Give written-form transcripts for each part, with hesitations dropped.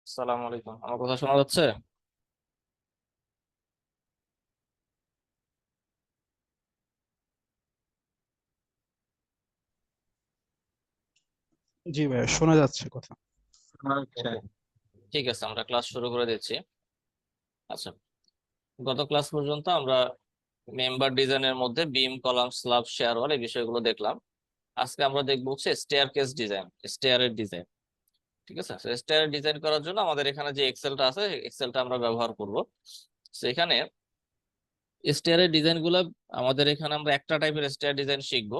আসসালামু আলাইকুম, আমার কথা শোনা যাচ্ছে? জি ভাইয়া, শোনা যাচ্ছে কথা। আচ্ছা, ঠিক আছে, আমরা ক্লাস শুরু করে দিচ্ছি। আচ্ছা, গত ক্লাস পর্যন্ত আমরা মেম্বার ডিজাইনের মধ্যে বিম, কলাম, স্ল্যাব, শেয়ার ওয়াল এই বিষয়গুলো দেখলাম। আজকে আমরা দেখবো হচ্ছে স্টেয়ার কেস ডিজাইন, স্টেয়ারের ডিজাইন। ঠিক আছে, স্টেয়ার ডিজাইন করার জন্য আমাদের এখানে যে এক্সেলটা আছে, এক্সেলটা আমরা ব্যবহার করব। তো এখানে স্টেয়ারের ডিজাইন গুলো আমাদের এখানে আমরা একটা টাইপের স্টেয়ার ডিজাইন শিখবো।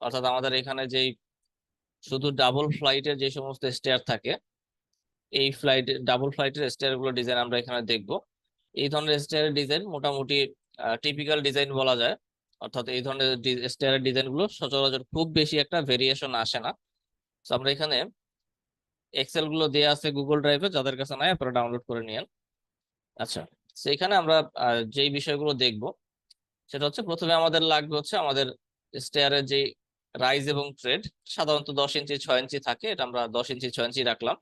অর্থাৎ আমাদের এখানে যেই শুধু ডাবল ফ্লাইটের যে সমস্ত স্টেয়ার থাকে, এই ডাবল ফ্লাইটের স্টেয়ার গুলো ডিজাইন আমরা এখানে দেখব। এই ধরনের স্টেয়ারের ডিজাইন মোটামুটি টিপিক্যাল ডিজাইন বলা যায়। অর্থাৎ এই ধরনের স্টেয়ারের ডিজাইন গুলো সচরাচর খুব বেশি একটা ভেরিয়েশন আসে না। তো আমরা এখানে এক্সেল গুলো দেওয়া আছে গুগল ড্রাইভে, যাদের কাছে নাই আপনারা ডাউনলোড করে নিন। আচ্ছা, তো এখানে আমরা যেই বিষয়গুলো দেখব সেটা হচ্ছে, প্রথমে আমাদের লাগবে হচ্ছে আমাদের স্টেয়ারের যে রাইজ এবং ট্রেড। সাধারণত 10 ইঞ্চি 6 ইঞ্চি থাকে, এটা আমরা 10 ইঞ্চি 6 ইঞ্চি রাখলাম।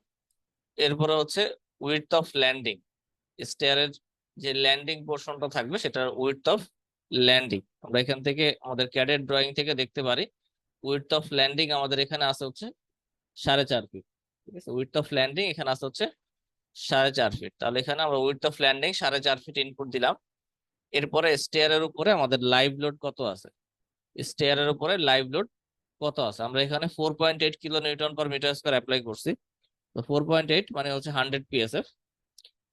এরপরে হচ্ছে উইডথ অফ ল্যান্ডিং, স্টেয়ারের যে ল্যান্ডিং পোর্শনটা থাকবে সেটার উইডথ অফ ল্যান্ডিং আমরা এখান থেকে আমাদের ক্যাডেট ড্রয়িং থেকে দেখতে পারি। উইডথ অফ ল্যান্ডিং আমাদের এখানে আছে হচ্ছে 4.5 ফিট। ঠিক আছে, উইডথ অফ ল্যান্ডিং এখানে আছে হচ্ছে 4.5 ফিট। তাহলে এখানে আমরা width of landing 4.5 feet input দিলাম। এরপরে স্টেয়ারের উপরে আমাদের লাইভ লোড কত আছে, স্টেয়ারের উপরে লাইভ লোড কত আছে, আমরা এখানে 4.8 kilo newton per metre square apply করছি। তো 4.8 মানে হচ্ছে 100 PSF।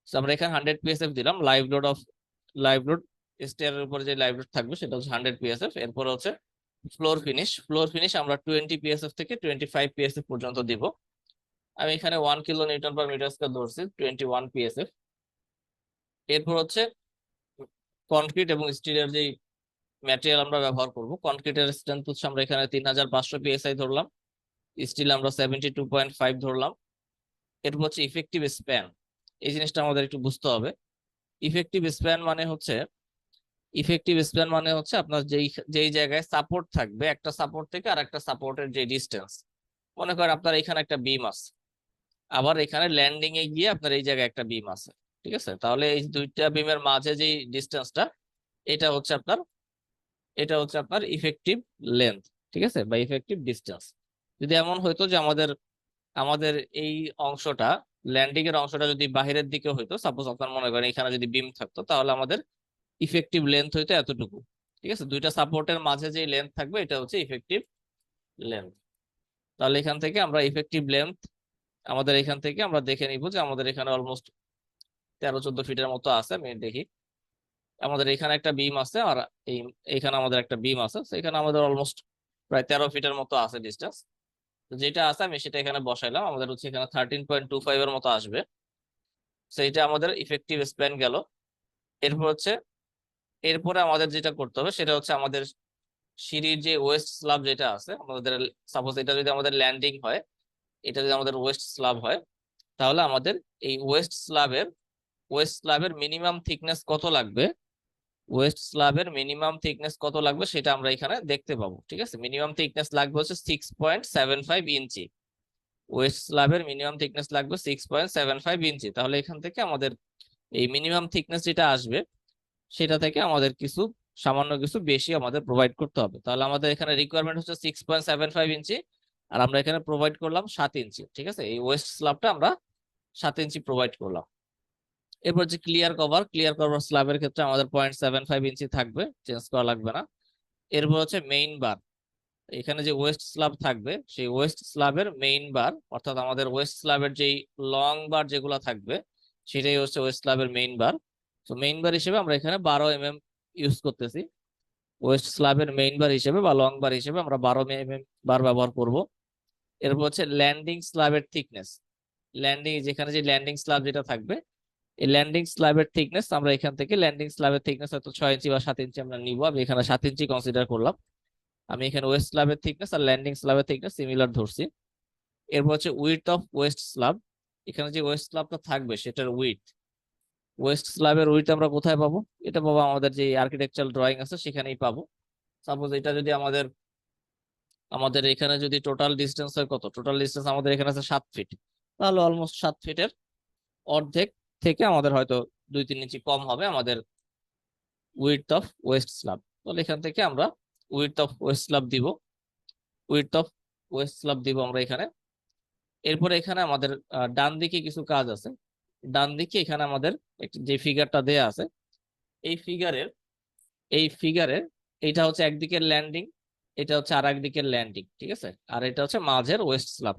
আমরা এখানে 100 PSF দিলাম। লাইভ লোড স্টেয়ারের উপরে যে লাইভ লোড থাকবে সেটা হচ্ছে 100 PSF। এরপর হচ্ছে ফ্লোর ফিনিশ আমরা 20 PSF থেকে 25 PSF পর্যন্ত দিব। আমি এখানে 1 kilo newton per metre square ধরছি, 21 PSF। এরপর হচ্ছে কনক্রিট এবং স্টিলের যে ম্যাটেরিয়াল আমরা ব্যবহার করব, কনক্রিটের স্ট্রেংথ হচ্ছে আমরা এখানে 3500 PSI ধরলাম, স্টিল আমরা 72.5 ধরলাম। এরপর হচ্ছে ইফেক্টিভ স্প্যান, এই জিনিসটা আমাদের একটু বুঝতে হবে। ইফেক্টিভ স্প্যান মানে হচ্ছে আপনার যেই যেই জায়গায় সাপোর্ট থাকবে, একটা সাপোর্ট থেকে আর একটা সাপোর্টের যে ডিস্টেন্স। মনে করেন আপনার এখানে একটা বিম আছে, আবার এখানে ল্যান্ডিং এ গিয়ে আপনার এই জায়গায় একটা বিম আছে। ঠিক আছে, তাহলে এই দুইটা বিমের মাঝে যে ডিস্টেন্সটা, এটা হচ্ছে আপনার এটা হচ্ছে আপনার ইফেক্টিভ লেন্থ। ঠিক আছে, বা ইফেক্টিভ ডিস্টেন্স। যদি এমন হইতো যে আমাদের আমাদের এই অংশটা, ল্যান্ডিং এর অংশটা যদি বাহিরের দিকে হইতো, সাপোজ আপনার মনে করেন এখানে যদি বিম থাকতো, তাহলে আমাদের ইফেক্টিভ লেন্থ হইতো এতটুকু। ঠিক আছে, দুইটা সাপোর্টের মাঝে যে লেন্থ থাকবে এটা হচ্ছে ইফেক্টিভ লেন্থ। তাহলে এখান থেকে আমরা ইফেক্টিভ লেন্থ আমাদের এখান থেকে আমরা দেখে নিব যে আমাদের এখানে অলমোস্ট 13-14 ফিটের মতো আছে। আমি দেখি, আমাদের এখানে একটা বিম আছে আর এই এইখানে আমাদের একটা বিম আছে, তো এখানে আমাদের অলমোস্ট প্রায় 13 ফিটের মতো আছে ডিস্টেন্স। তো যেটা আছে আমি সেটা এখানে বসাইলাম, আমাদের হচ্ছে এখানে 13.25 এর মতো আসবে। সেইটা আমাদের ইফেক্টিভ স্প্যান গেল। এরপর হচ্ছে এরপরে আমাদের যেটা করতে হবে সেটা হচ্ছে আমাদের সিঁড়ির যে ওয়েস্ট স্ল্যাব যেটা আছে আমাদের, সাপোজ এটা যদি আমাদের ল্যান্ডিং হয়, এটা যদি আমাদের ওয়েস্ট স্ল্যাব হয়, তাহলে আমাদের এই ওয়েস্ট স্ল্যাবের মিনিমাম থিকনেস কত লাগবে, সেটা আমরা এখানে দেখতে পাবো। ঠিক আছে, মিনিমাম থিকনেস লাগবে হচ্ছে 6.75 ইঞ্চি। ওয়েস্ট স্ল্যাবের মিনিমাম থিকনেস লাগবে 6.75 ইঞ্চি। তাহলে এখান থেকে আমাদের এই মিনিমাম থিকনেস যেটা আসবে সেটা থেকে আমাদের সামান্য কিছু বেশি আমাদের প্রোভাইড করতে হবে। তাহলে আমাদের এখানে রিকোয়ারমেন্ট হচ্ছে 6.75 ইঞ্চি, আর আমরা এখানে প্রোভাইড করলাম 7 ইঞ্চি। ঠিক আছে, এই ওয়েস্ট স্ল্যাবটা আমরা 7 ইঞ্চি প্রোভাইড করলাম। এরপর যে ক্লিয়ার কভার স্ল্যাবের ক্ষেত্রে আমাদের 0.75 ইঞ্চি থাকবে, চেঞ্জ করা লাগবে না। এরপর হচ্ছে মেইন বার, এখানে যে ওয়েস্ট স্ল্যাব থাকবে সেই ওয়েস্ট স্ল্যাবের মেইন বার, অর্থাৎ আমাদের ওয়েস্ট স্ল্যাবের যেই লং বার যেগুলো থাকবে সেটাই হচ্ছে ওয়েস্ট স্ল্যাবের মেইন বার। তো মেইন বার হিসেবে আমরা এখানে 12 mm ইউজ করতেছি। ওয়েস্ট স্ল্যাবের মেইন বার হিসেবে বা লং বার হিসেবে আমরা 12 mm বার ব্যবহার করব। এরপর হচ্ছে ল্যান্ডিং স্ল্যাবের থিকনেস, যেখানে যে ল্যান্ডিং স্ল্যাব যেটা থাকবে, এই ল্যান্ডিং স্ল্যাবের থিকনেস আমরা এখান থেকে ল্যান্ডিং স্ল্যাবের থিকনেস হয়তো 6 ইঞ্চি বা 7 ইঞ্চি আমরা নিব। আমি এখানে 7 ইঞ্চি কনসিডার করলাম। আমি এখানে ওয়েস্ট স্ল্যাবের থিকনেস আর ল্যান্ডিং স্ল্যাবের থিকনেস সিমিলার ধরছি। এরপর হচ্ছে উইডথ অফ ওয়েস্ট স্ল্যাব, এখানে যে ওয়েস্ট স্ল্যাবটা থাকবে সেটার ওয়েস্ট স্ল্যাবের উইডথ আমরা কোথায় পাবো, এটা পাবো আমাদের যে আর্কিটেকচারাল ড্রয়িং আছে সেখানেই পাবো। সাপোজ এটা যদি আমাদের আমাদের এখানে যদি টোটাল ডিস্টেন্স হয় কত, টোটাল ডিস্টেন্স আমাদের এখানে আছে 7 ফিট, তাহলে অলমোস্ট 7 ফিটের অর্ধেক থেকে আমাদের হয়তো 2-3 ইঞ্চি কম হবে আমাদের উইডথ অফ ওয়েস্ট স্ল্যাব। তাহলে এখান থেকে আমরা উইডথ অফ ওয়েস্ট স্ল্যাব দিব, উইডথ অফ ওয়েস্ট স্ল্যাব দিব আমরা এখানে। এরপরে এখানে আমাদের ডান দিকে কিছু কাজ আছে। ডান দিকে এখানে আমাদের যে ফিগারটা দেয়া আছে, এই ফিগারের এটা হচ্ছে একদিকের ল্যান্ডিং, এটা হচ্ছে আর একদিকের ল্যান্ডিং, ঠিক আছে, আর এটা হচ্ছে মাঝের ওয়েস্ট স্ল্যাব।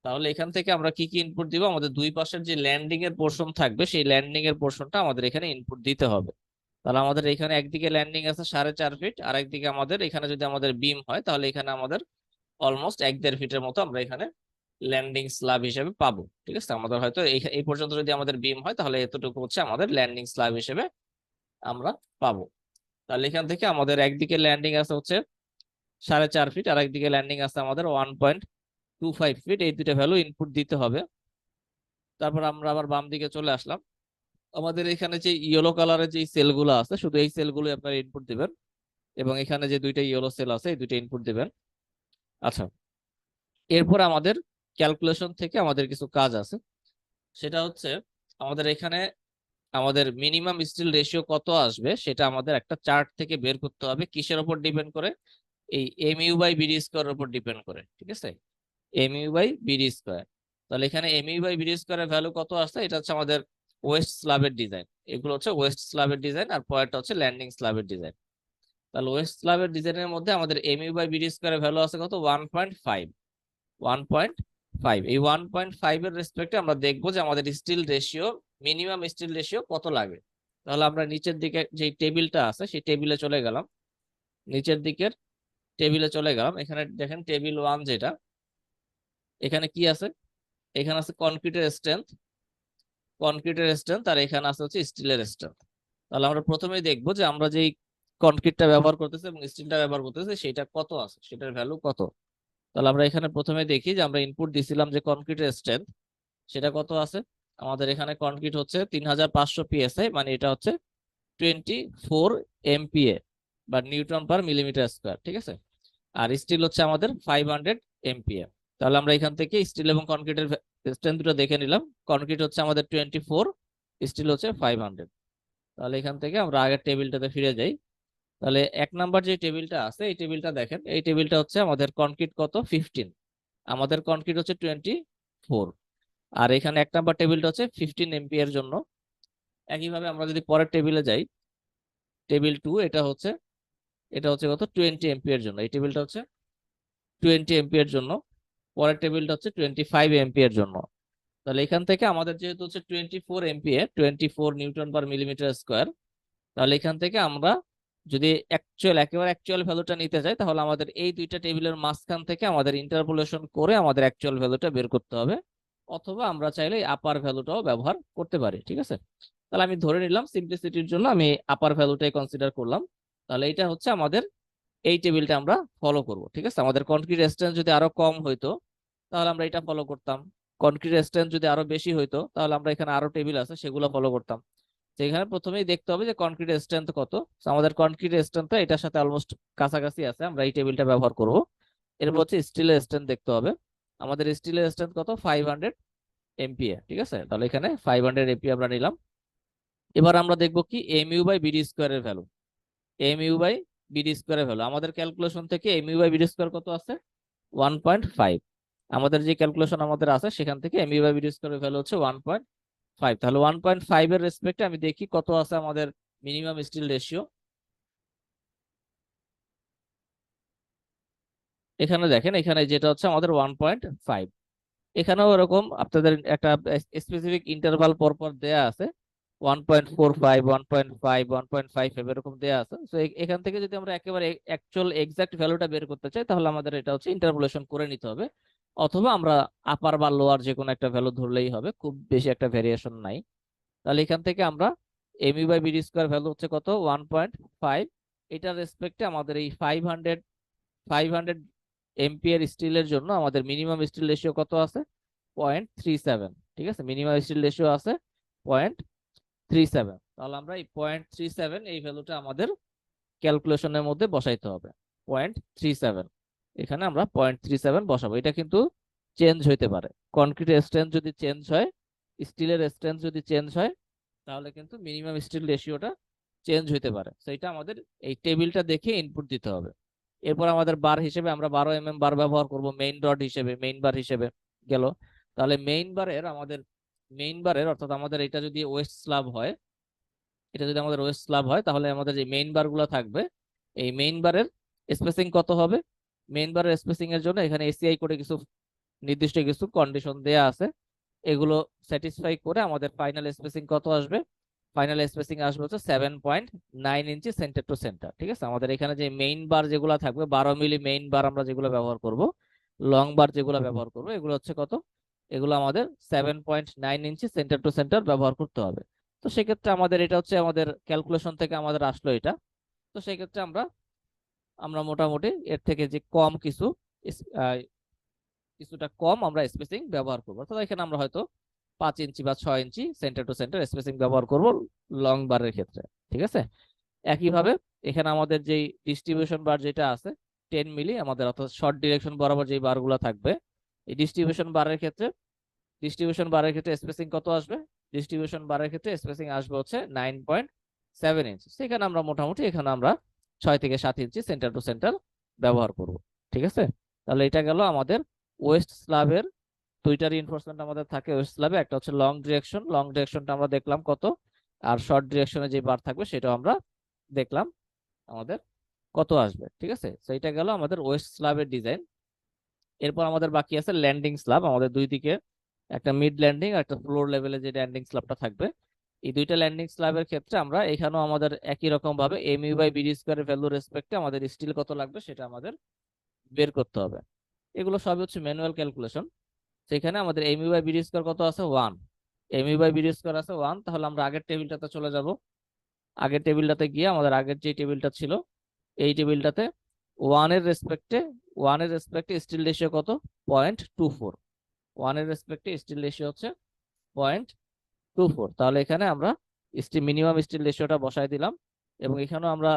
তাহলে এখান থেকে আমরা কি কি ইনপুট দিব, আমাদের দুই পাশের যে ল্যান্ডিং এর পোর্শন থাকবে সেই ল্যান্ডিং এর পোর্শনটা আমাদের এখানে ইনপুট দিতে হবে। তাহলে আমাদের এখানে একদিকে ল্যান্ডিং আছে 4.5 ফিট, আর একদিকে আমাদের এখানে যদি আমাদের বিম হয় তাহলে এখানে আমাদের অলমোস্ট 1-1.5 ফিটের মতো আমরা এখানে ল্যান্ডিং স্ল্যাব হিসেবে পাবো। ঠিক আছে, আমাদের হয়তো এই পর্যন্ত যদি আমাদের বিম হয় তাহলে এতটুকু হচ্ছে আমাদের ল্যান্ডিং স্ল্যাব হিসেবে আমরা পাবো। তাহলে এখান থেকে আমাদের একদিকে ল্যান্ডিং আছে হচ্ছে 4.5 ফিট, আর একদিকে ল্যান্ডিং আছে আমাদের 1.25 ফিট। এই দুইটা ভ্যালু ইনপুট দিতে হবে। তারপর আমরা আবার বাম দিকে চলে আসলাম। আমাদের এখানে যে ইয়েলো কালারের যে সেলগুলো আছে শুধু এই সেলগুলো আপনারা ইনপুট দিবেন, এবং এখানে যে দুইটা ইয়েলো সেল আছে এই দুইটা ইনপুট দিবেন। আচ্ছা, এরপর আমাদের ক্যালকুলেশন থেকে আমাদের কিছু কাজ আছে। সেটা হচ্ছে আমাদের এখানে আমাদের মিনিমাম স্টিল রেশিও কত আসবে সেটা আমাদের একটা চার্ট থেকে বের করতে হবে। কিসের উপর ডিপেন্ড করে? এই এমইউ বাই বিডি স্কোয়ারের উপর ডিপেন্ড করে। ঠিক আছে, এমইউ বাই বিডি স্কোয়ার। তাহলে এখানে এমইউ বাই বিডি স্কোয়ারের ভ্যালু কত আসছে, এটা হচ্ছে আমাদের ওয়েস্ট স্ল্যাবের ডিজাইন। এগুলো হচ্ছে ওয়েস্ট স্ল্যাবের ডিজাইন, আর পরেরটা হচ্ছে ল্যান্ডিং স্ল্যাবের ডিজাইন। তাহলে ওয়েস্ট স্ল্যাবের ডিজাইনের মধ্যে আমাদের এমইউ বাই বিডি স্কোয়ারের ভ্যালু আছে কত, 1.5। 1.5, এই 1.5 এর রেসপেক্টে আমরা দেখবো যে আমাদের steel ratio, minimum steel ratio কত লাগে। তাহলে আমরা নিচের দিকে যে টেবিলটা আছে সেই টেবিলে চলে গেলাম, নিচের দিকের টেবিলে চলে গেলাম। এখানে দেখেন টেবিল 1 যেটা, এখানে কি আছে, এখানে আছে কনক্রিটের স্ট্রেংথ, আর এখানে আছে হচ্ছে স্টিলের স্ট্রেংথ। তাহলে আমরা প্রথমেই দেখবো যে আমরা যেই কনক্রিটটা ব্যবহার করতেছি এবং স্টিলটা ব্যবহার করতেছি সেটা কত আছে, সেটার ভ্যালু কত। তাহলে আমরা এখানে প্রথমে দেখি যে আমরা ইনপুট দিছিলাম যে কনক্রিটের স্ট্রেংথ সেটা কত আছে। আমাদের এখানে কনক্রিট হচ্ছে 3500 পিএসআই, মানে এটা হচ্ছে 24 এমপিএ বা নিউটন পার মিলিমিটার স্কোয়ার। ঠিক আছে, আর স্টিল হচ্ছে আমাদের 500 এমপিএ। তাহলে আমরা এখান থেকে স্টিল এবং কনক্রিটের স্ট্রেংথ দুটো দেখে নিলাম। কনক্রিট হচ্ছে আমাদের 24, স্টিল হচ্ছে 500। তাহলে এখান থেকে আমরা আগের টেবিলটাতে ফিরে যাই। তাহলে 1 নাম্বার যে টেবিলটা আছে এই টেবিলটা দেখেন, এই টেবিলটা হচ্ছে আমাদের কনক্রিট কত, 15, আমাদের কনক্রিট হচ্ছে 24, আর এখানে 1 নাম্বার টেবিলটা হচ্ছে 15 এমপি এর জন্য। একইভাবে আমরা যদি পরের টেবিলে যাই, টেবিল 2, এটা হচ্ছে কত, 20 এমপি এর জন্য। এই টেবিলটা হচ্ছে 20 এমপি এর জন্য। পরের টেবিলটা হচ্ছে 25 এমপি এর জন্য। তাহলে এখান থেকে আমাদের যেহেতু হচ্ছে 24 এমপিএ, 24 নিউটন পার মিলিমিটার স্কোয়ার, তাহলে এখান থেকে আমরা যদি একেবারে অ্যাকচুয়াল ভ্যালুটা নিতে চাই তাহলে আমাদের এই দুইটা টেবিলের মাঝখান থেকে আমাদের ইন্টারপোলেশন করে আমাদের অ্যাকচুয়াল ভ্যালুটা বের করতে হবে, অথবা আমরা চাইলে আপার ভ্যালুটাও ব্যবহার করতে পারি। ঠিক আছে, তাহলে আমি ধরে নিলাম সিম্পলিসিটির জন্য আমি আপার ভ্যালুটাই কনসিডার করলাম। তাহলে এটা হচ্ছে আমাদের এই টেবিলটা আমরা ফলো করব। ঠিক আছে, আমাদের কনক্রিট স্ট্রেংথ যদি আরো কম হইতো তাহলে আমরা এটা ফলো করতাম, কনক্রিট স্ট্রেংথ যদি আরো বেশি হইতো তাহলে আমরা এখানে আরো টেবিল আছে সেগুলো ফলো করতাম। তো এখানে প্রথমেই দেখতে হবে যে কনক্রিট স্ট্রেংথ কত। তো আমাদের কনক্রিট স্ট্রেংথ এটার সাথে অলমোস্ট কাছাকাছি আছে, আমরা এই টেবিলটা ব্যবহার করব। এরপর হচ্ছে স্টিলের স্ট্রেংথ দেখতে হবে, আমাদের স্টিলের স্ট্রেংথ কত, 500 এমপিএ। ঠিক আছে, তাহলে এখানে 500 এমপিএ আমরা নিলাম। এবার আমরা দেখব কি এমইউ বাই বিডি স্কোয়ারের ভ্যালু। এমইউ বাই বিডি স্কোয়ারের ভ্যালু আমাদের ক্যালকুলেশন থেকে এমইউ বাই বিডি স্কোয়ার কত আছে, 1.5। আমাদের যে ক্যালকুলেশন আমাদের আছে সেখান থেকে এমইউ বাই বিডি স্কোয়ারের ভ্যালু হচ্ছে 1.5। তাহলে 1.5 এর রেসপেক্টে আমি দেখি কত আছে আমাদের মিনিমাম স্টিল রেশিও। এখানে দেখেন, এখানে যেটা হচ্ছে আমাদের 1.5, এখানেও এরকম আপনাদের একটা স্পেসিফিক ইন্টারভাল পর পর দেয়া আছে, 1.45, 1.5, 1.5 এরকম দেয়া আছে। তো এখান থেকে যদি আমরা একেবারে অ্যাকচুয়াল এক্সাক্ট ভ্যালুটা বের করতে চাই তাহলে আমাদের এটা হচ্ছে ইন্টারপোলেশন করে নিতে হবে, অথবা আমরা আপার বা লোয়ার যে কোনো একটা ভ্যালু ধরলেই হবে, খুব বেশি একটা ভেরিয়েশন নাই। তাহলে এখান থেকে আমরা mu by BD square value হচ্ছে কত, 1.5। এটার রেসপেক্টে আমাদের এই 500 এমপিএর স্টিলের জন্য আমাদের মিনিমাম স্টিল রেশিও কত আছে, 0.37। ঠিক আছে, মিনিমাম স্টিল রেশিও আছে 0.37। তাহলে আমরা এই 0.37 এই ভ্যালুটা আমাদের ক্যালকুলেশনের মধ্যে বসাইতে হবে, 0.37। এখানে আমরা 0.37 বসাবো। এটা কিন্তু চেঞ্জ হইতে পারে, কনক্রিট স্ট্রেংথ যদি চেঞ্জ হয় স্টিলের স্ট্রেংথ যদি চেঞ্জ হয় তাহলে কিন্তু মিনিমাম স্টিল রেশিওটা চেঞ্জ হতে পারে। সেইটা আমাদের এই টেবিলটা দেখে ইনপুট দিতে হবে। এরপর আমাদের বার হিসেবে আমরা 12 বার ব্যবহার করব মেইন রড হিসেবে, মেইন বার হিসেবে গেল। তাহলে মেইন বারের অর্থাৎ আমাদের এটা যদি ওয়েস্ট স্ল্যাব হয়, এটা যদি আমাদের ওয়েস্ট স্ল্যাব হয় তাহলে আমাদের যে মেইন বার গুলো থাকবে এই মেইন বারের স্পেসিং কত হবে? মেইন বারের স্পেসিং এর জন্য এখানে এসিআই করে কিছু নির্দিষ্ট কিছু কন্ডিশন দেয়া আছে, এগুলো স্যাটিসফাই করে আমাদের ফাইনাল স্পেসিং কত আসবে? ফাইনাল স্পেসিং আসবে হচ্ছে 7.9 ইঞ্চি সেন্টার টু সেন্টার। ঠিক আছে, আমাদের এখানে যে মেইন বার যেগুলো থাকবে 12 মিলি মেইন বার আমরা যেগুলো ব্যবহার করব, লং বার যেগুলো ব্যবহার করব, এগুলো হচ্ছে কত? এগুলো আমাদের 7.9 ইঞ্চি সেন্টার টু সেন্টার ব্যবহার করতে হবে। তো সেক্ষেত্রে আমাদের এটা হচ্ছে আমাদের ক্যালকুলেশন থেকে আমাদের আসলো এটা। তো সেক্ষেত্রে আমরা আমরা মোটামুটি এর থেকে যে কম কিছুটা কম আমরা স্পেসিং ব্যবহার করবো। তো এখানে আমরা হয়তো 5 ইঞ্চি বা 6 ইঞ্চি সেন্টার টু সেন্টার স্পেসিং ব্যবহার করব লং বারের ক্ষেত্রে। ঠিক আছে, একইভাবে এখানে আমাদের যেই ডিস্ট্রিবিউশন বার যেটা আছে 10 মিলি আমাদের অর্থাৎ শর্ট ডিরেকশন বরাবর যে বারগুলো থাকবে, এই ডিস্ট্রিবিউশন বারের ক্ষেত্রে স্পেসিং কত আসবে? ডিস্ট্রিবিউশন বারের ক্ষেত্রে স্পেসিং আসবে হচ্ছে 9.7 ইঞ্চি। সেখানে আমরা মোটামুটি এখানে আমরা 6 থেকে 7 ইঞ্চি সেন্টার টু সেন্টার ব্যবহার করব। ঠিক আছে, তাহলে এটা গেল আমাদের ওয়েস্ট স্ল্যাবের দুইটা রিইনফোর্সমেন্ট আমাদের থাকে ওয়েস্ট স্ল্যাবে। একটা হচ্ছে লং ডিরেকশনটা আমরা দেখলাম কত, আর শর্ট ডিরেকশনে যে বার থাকবে সেটাও আমরা দেখলাম আমাদের কত আসবে। ঠিক আছে, তো এটা গেল আমাদের ওয়েস্ট স্ল্যাবের ডিজাইন। এরপর আমাদের বাকি আছে ল্যান্ডিং স্ল্যাব। আমাদের দুই দিকে একটা মিড ল্যান্ডিং আর একটা ফ্লোর লেভেলে যে ল্যান্ডিং স্ল্যাবটা থাকবে, এই দুইটা ল্যান্ডিং স্ল্যাবের ক্ষেত্রে আমরা এখানেও আমাদের একই রকম ভাবে এমইউ বাই বিডি স্কয়ারের ভ্যালু রেসপেক্টে আমাদের স্টিল কত লাগবে সেটা আমাদের বের করতে হবে। এগুলো সবই হচ্ছে ম্যানুয়াল ক্যালকুলেশন। সেখানে আমাদের এমইউ বাই বিডি স্কয়ার কত আছে? 1। এমইউ বাই বিডি স্কয়ার আছে 1। তাহলে আমরা আগের টেবিলটাতে চলে যাব। আগের টেবিলটাতে গিয়ে আমাদের আগের যে টেবিলটা ছিল এই টেবিলটাতে 1 এর রেসপেক্টে স্টিল রেশিও কত? 0.24। 1 এর রেসপেক্টে স্টিল রেশিও হচ্ছে 0.24। তাহলে এখানে আমরা মিনিমাম স্টিল রেশিওটা বসাই দিলাম, এবং এখানেও আমরা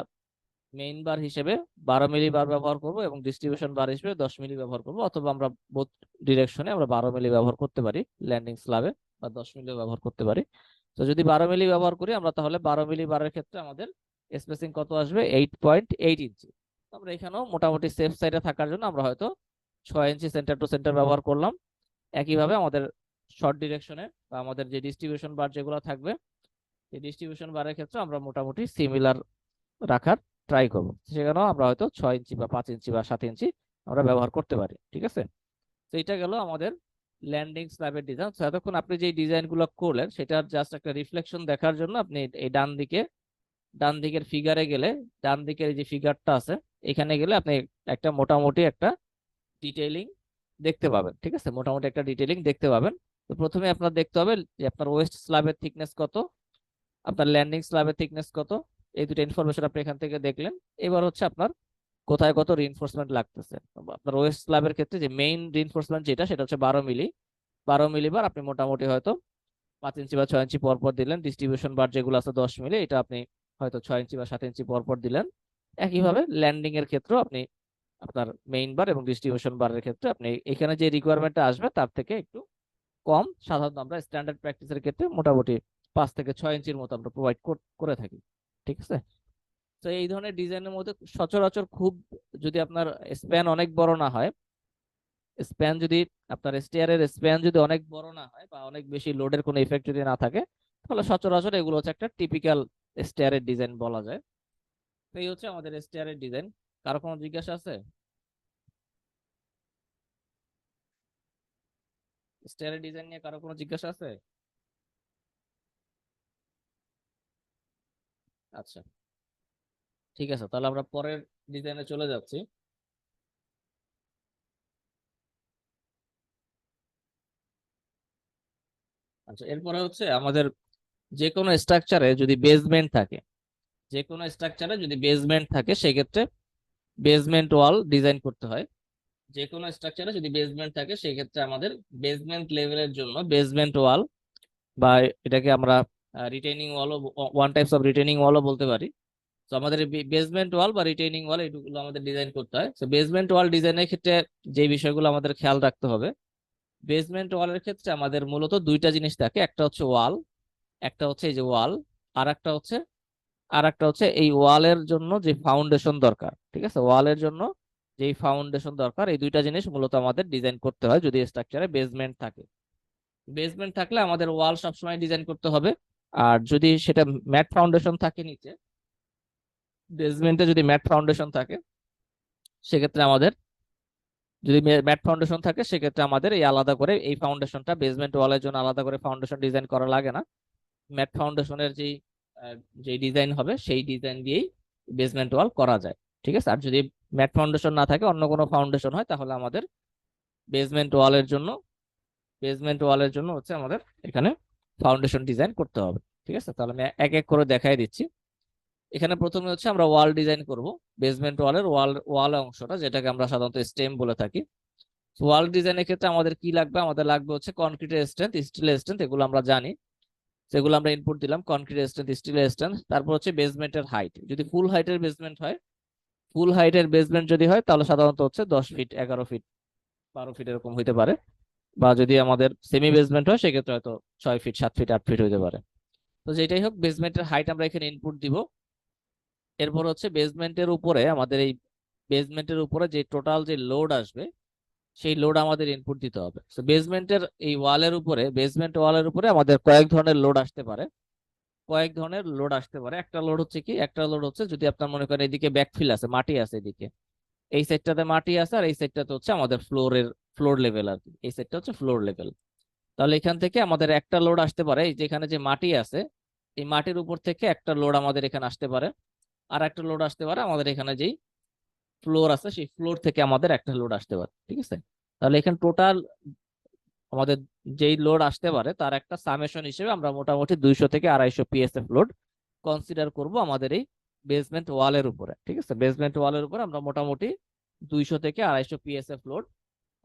মেইন বার হিসেবে 12 মিলি বার ব্যবহার করব এবং ডিস্ট্রিবিউশন বার হিসেবে 10 মিলি ব্যবহার করব, অথবা আমরা বোথ ডিরেকশনে আমরা 12 মিলি ব্যবহার করতে পারি ল্যান্ডিং স্ল্যাবে, বা 10 মিলি ব্যবহার করতে পারি। তো যদি 12 মিলি ব্যবহার করি আমরা, তাহলে 12 মিলি বারের ক্ষেত্রে আমাদের স্পেসিং কত আসবে? 8.8 ইঞ্চি। আমরা এখানেও মোটামুটি সেফ সাইডে থাকার জন্য আমরা হয়তো 6 ইঞ্চি সেন্টার টু সেন্টার ব্যবহার করলাম। একইভাবে আমাদের শর্ট ডিরেকশনে বা আমাদের যে ডিস্ট্রিবিউশন বার যেগুলো থাকবে, এই ডিস্ট্রিবিউশন বারের ক্ষেত্রে আমরা মোটামুটি সিমিলার রাখার ট্রাই করব। সেখানেও আমরা হয়তো 6 ইঞ্চি বা 5 ইঞ্চি বা 7 ইঞ্চি আমরা ব্যবহার করতে পারি। ঠিক আছে, তো এটা গেল আমাদের ল্যান্ডিং স্ল্যাবের ডিজাইন। তো এতক্ষণ আপনি যে ডিজাইনগুলো করলেন সেটার জাস্ট একটা রিফ্লেকশন দেখার জন্য আপনি এই ডান দিকের ফিগারে গেলে, ডান দিকের যে ফিগারটা আছে এখানে গেলে আপনি একটা মোটামুটি একটা ডিটেইলিং দেখতে পাবেন। ঠিক আছে, মোটামুটি একটা ডিটেইলিং দেখতে পাবেন। তো প্রথমে আপনার দেখতে হবে যে আপনার ওয়েস্ট স্ল্যাবের থিকনেস কত, আপনার ল্যান্ডিং স্ল্যাবের থিকনেস কত, এই দুটো ইনফরমেশন আপনি এখান থেকে দেখলেন। এবার হচ্ছে আপনার কোথায় কত রিইনফোর্সমেন্ট লাগতেছে। আপনার ওয়েস্ট স্ল্যাবের ক্ষেত্রে যে মেইন রিইনফোর্সমেন্ট যেটা সেটা হচ্ছে 12 মিলি। 12 মিলি বার আপনি মোটামুটি হয়তো 5 ইঞ্চি বা 6 ইঞ্চি পর পর দিলেন। ডিস্ট্রিবিউশন বার যেগুলো আছে 10 মিলি, এটা আপনি হয়তো 6 ইঞ্চি বা 7 ইঞ্চি পর পর দিলেন। একইভাবে ল্যান্ডিং এর ক্ষেত্রেও আপনি আপনার মেইন বার এবং ডিস্ট্রিবিউশন বারের ক্ষেত্রে আপনি এখানে যে রিকোয়ারমেন্টটা আসবে তার থেকে একটু কম। সাধারণত আমরা স্ট্যান্ডার্ড প্র্যাকটিসের ক্ষেত্রে মোটামুটি 5 থেকে 6 ইঞ্চির মতো আমরা প্রোভাইড করে থাকি। ঠিক আছে, তো এই ধরনের ডিজাইনের মধ্যে সচরাচর খুব, যদি আপনার স্প্যান অনেক বড় না হয়, স্প্যান যদি আপনার স্টেয়ারের স্প্যান যদি অনেক বড় না হয় বা অনেক বেশি লোডের কোনো ইফেক্ট যদি না থাকে, তাহলে সচরাচর এগুলো হচ্ছে একটা টিপিক্যাল স্টেয়ারের ডিজাইন বলা যায়। তো এই হচ্ছে আমাদের স্টেয়ারের ডিজাইন। কারো কোনো জিজ্ঞাসা আছে? স্টেয়ারের ডিজাইন নিয়ে কারো কোনো জিজ্ঞাসা আছে? আচ্ছা, ঠিক আছে, তাহলে আমরা পরের ডিজাইনে চলে যাচ্ছি। আচ্ছা, এরপরে হচ্ছে আমাদের যে কোনো স্ট্রাকচারে যদি বেসমেন্ট থাকে সেক্ষেত্রে বেসমেন্ট ওয়াল ডিজাইন করতে হয়। যে কোনো স্ট্রাকচারে যদি বেসমেন্ট থাকে সেক্ষেত্রে আমাদের বেসমেন্ট লেভেলের জন্য বেসমেন্ট ওয়াল, বা এটাকে আমরা রিটেইনিং ওয়ালও, ওয়ান টাইপস অফ রিটেইনিং ওয়ালও বলতে পারি। তো আমাদের বেসমেন্ট ওয়াল বা রিটেইনিং ওয়াল এগুলো আমাদের ডিজাইন করতে হয়। তো বেসমেন্ট ওয়াল ডিজাইনের ক্ষেত্রে যে বিষয়গুলো আমাদের খেয়াল রাখতে হবে, বেসমেন্ট ওয়ালের ক্ষেত্রে আমাদের মূলত দুইটা জিনিস থাকে, একটা হচ্ছে ওয়াল, একটা হচ্ছে এই যে ওয়াল, আর একটা হচ্ছে এই ওয়ালের জন্য যে ফাউন্ডেশন দরকার। ঠিক আছে, ওয়ালের জন্য যে ফাউন্ডেশন দরকার, এই দুইটা জিনিস মূলত আমাদের ডিজাইন করতে হয় যদি স্ট্রাকচারে বেসমেন্ট থাকে। বেসমেন্ট থাকলে আমাদের ওয়াল সবসময় ডিজাইন করতে হবে। আর যদি সেটা ম্যাট ফাউন্ডেশন থাকে নিচে, বেসমেন্টে যদি ম্যাট ফাউন্ডেশন থাকে সেক্ষেত্রে আমাদের, যদি ম্যাট ফাউন্ডেশন থাকে সেক্ষেত্রে আমাদের এই আলাদা করে এই ফাউন্ডেশনটা, বেসমেন্ট ওয়ালের জন্য আলাদা করে ফাউন্ডেশন ডিজাইন করা লাগে না। ম্যাট ফাউন্ডেশনের যে ডিজাইন হবে সেই ডিজাইন দিয়েই বেসমেন্ট ওয়াল করা যায়। ঠিক আছে, আর যদি ম্যাট ফাউন্ডেশন না থাকে, অন্য কোনো ফাউন্ডেশন হয়, তাহলে আমাদের বেসমেন্ট ওয়ালের জন্য হচ্ছে আমাদের এখানে ফাউন্ডেশন ডিজাইন করতে হবে। ঠিক আছে, তাহলে আমি এক এক করে দেখাই দিচ্ছি। এখানে প্রথমে হচ্ছে আমরা ওয়াল ডিজাইন করব, বেসমেন্ট ওয়ালের ওয়াল অংশটা, যেটাকে আমরা সাধারণত স্টেম বলে থাকি। ওয়াল ডিজাইনের ক্ষেত্রে আমাদের কি লাগবে? আমাদের লাগবে হচ্ছে কনক্রিটের স্ট্রেংথ, স্টিলের স্ট্রেংথ, এগুলো আমরা জানি, সেগুলো আমরা ইনপুট দিলাম। কনক্রিটের স্ট্রেংথ, স্টিলের স্ট্রেংথ, তারপর হচ্ছে বেসমেন্টের হাইট। যদি ফুল হাইটের বেসমেন্ট হয়, যদি হয় তাহলে সাধারণত হচ্ছে 10 ফিট, 11 ফিট, 12 ফিট এরকম হইতে পারে। বা যদি আমাদের সেমি বেসমেন্ট হয় সেক্ষেত্রে হয়তো 6 ফিট, 7 ফিট, 8 ফিট হইতে পারে। তো যেটাই হোক, বেসমেন্টের হাইট আমরা এখানে ইনপুট দিব। এরপর হচ্ছে বেসমেন্টের উপরে যে টোটাল যে লোড আসবে সেই লোড আমাদের ইনপুট দিতে হবে। তো বেসমেন্টের এই বেসমেন্ট ওয়ালের উপরে আমাদের কয়েক ধরনের লোড আসতে পারে। একটা লোড হচ্ছে যদি আপনার মনে করেন এদিকে ব্যাকফিল আছে, মাটি আছে, এদিকে এই সাইডটাতে মাটি আছে, আর এই সাইডটাতে হচ্ছে আমাদের ফ্লোর লেভেল আর কি, এই সাইডটা হচ্ছে ফ্লোর লেভেল। তাহলে এখান থেকে আমাদের একটা লোড আসতে পারে, এই যে এখানে যে মাটি আছে, এই মাটির উপর থেকে একটা লোড আমাদের এখানে আসতে পারে। আর একটা লোড আসতে পারে আমাদের এখানে যেই ফ্লোর আছে সেই ফ্লোর থেকে আমাদের একটা লোড আসতে পারে। ঠিক আছে, তাহলে এখানে টোটাল আমাদের যেই লোড আসতে পারে তার একটা সামেশন হিসেবে আমরা মোটামুটি 200 থেকে 250 পিএসএফ লোড কনসিডার করব আমাদের এই বেসমেন্ট ওয়ালের উপরে। ঠিক আছে, বেসমেন্ট ওয়ালের উপরে আমরা মোটামুটি 200 থেকে 250 পিএসএফ লোড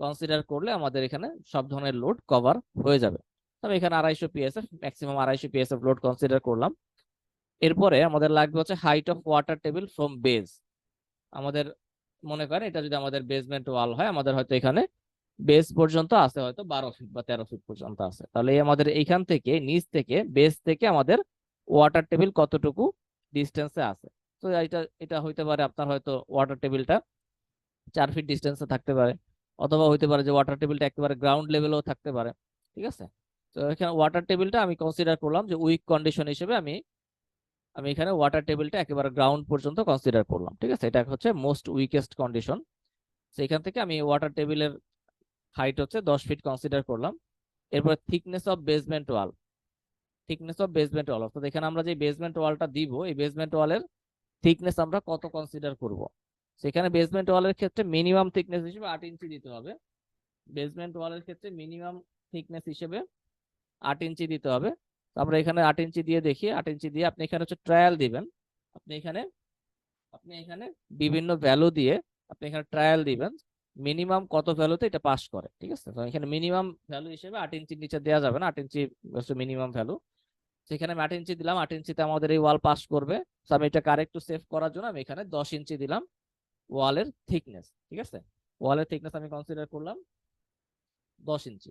কনসিডার করলে আমাদের এখানে সব ধরনের লোড কভার হয়ে যাবে। তবে এখানে 250 PSF, maximum 250 PSF load consider করলাম। এরপরে আমাদের লাগবে হচ্ছে height of water table from base. আমাদের মনে করেন এটা যদি আমাদের বেসমেন্ট ওয়াল হয়, আমাদের হয়তো এখানে বেস পর্যন্ত আছে হয়তো 12 ফিট বা 13 ফিট পর্যন্ত আছে। তাহলে আমাদের এইখান থেকে, নিচ থেকে, বেস থেকে আমাদের ওয়াটার টেবিল কতটুকু ডিস্টেন্সে আছে। তো এটা হইতে পারে আপনার হয়তো ওয়াটার টেবিলটা 4 ফিট ডিস্টেন্সে থাকতে পারে, অথবা হইতে পারে যে ওয়াটার টেবিলটা একেবারে গ্রাউন্ড লেভেলেও থাকতে পারে। ঠিক আছে, তো এখানে ওয়াটার টেবিলটা আমি কনসিডার করলাম যে উইক কন্ডিশন হিসেবে আমি আমি এখানে ওয়াটার টেবিলটা একেবারে গ্রাউন্ড পর্যন্ত কনসিডার করলাম। ঠিক আছে, এটা হচ্ছে মোস্ট উইকেস্ট কন্ডিশন। সেখান থেকে আমি ওয়াটার টেবিলের হাইট হচ্ছে 10 ফিট কনসিডার করলাম। এরপর থিকনেস অফ বেসমেন্ট ওয়াল, অর্থাৎ এখানে আমরা যে বেসমেন্ট ওয়ালটা দিব, এই বেসমেন্ট ওয়ালের থিকনেস আমরা কত কনসিডার করব। সেখানে বেসমেন্ট ওয়ালের ক্ষেত্রে মিনিমাম থিকনেস হিসেবে 8 ইঞ্চি দিতে হবে। বেসমেন্ট ওয়ালের ক্ষেত্রে মিনিমাম থিকনেস হিসেবে 8 ইঞ্চি দিতে হবে। তো আমরা এখানে 8 ইঞ্চি দিয়ে দেখি, 8 ইঞ্চি দিয়ে আপনি এখানে হচ্ছে ট্রায়াল দিবেন। আপনি এখানে বিভিন্ন ভ্যালু দিয়ে আপনি এখানে ট্রায়াল দিবেন মিনিমাম কত ভ্যালুতে এটা পাস করে। ঠিক আছে, তো এখানে মিনিমাম ভ্যালু হিসেবে 8 ইঞ্চির নিচে দেওয়া যাবে না, 8 ইঞ্চি মিনিমাম ভ্যালু। সেখানে আমি 8 ইঞ্চি দিলাম, 8 ইঞ্চিতে আমাদের এই ওয়াল পাস করবে। তো আমি এটা কারেক্ট সেভ করার জন্য আমি এখানে 10 ইঞ্চি দিলাম ওয়ালের থিকনেস। ঠিক আছে, ওয়ালের থিকনেস আমি কনসিডার করলাম 10 ইঞ্চি।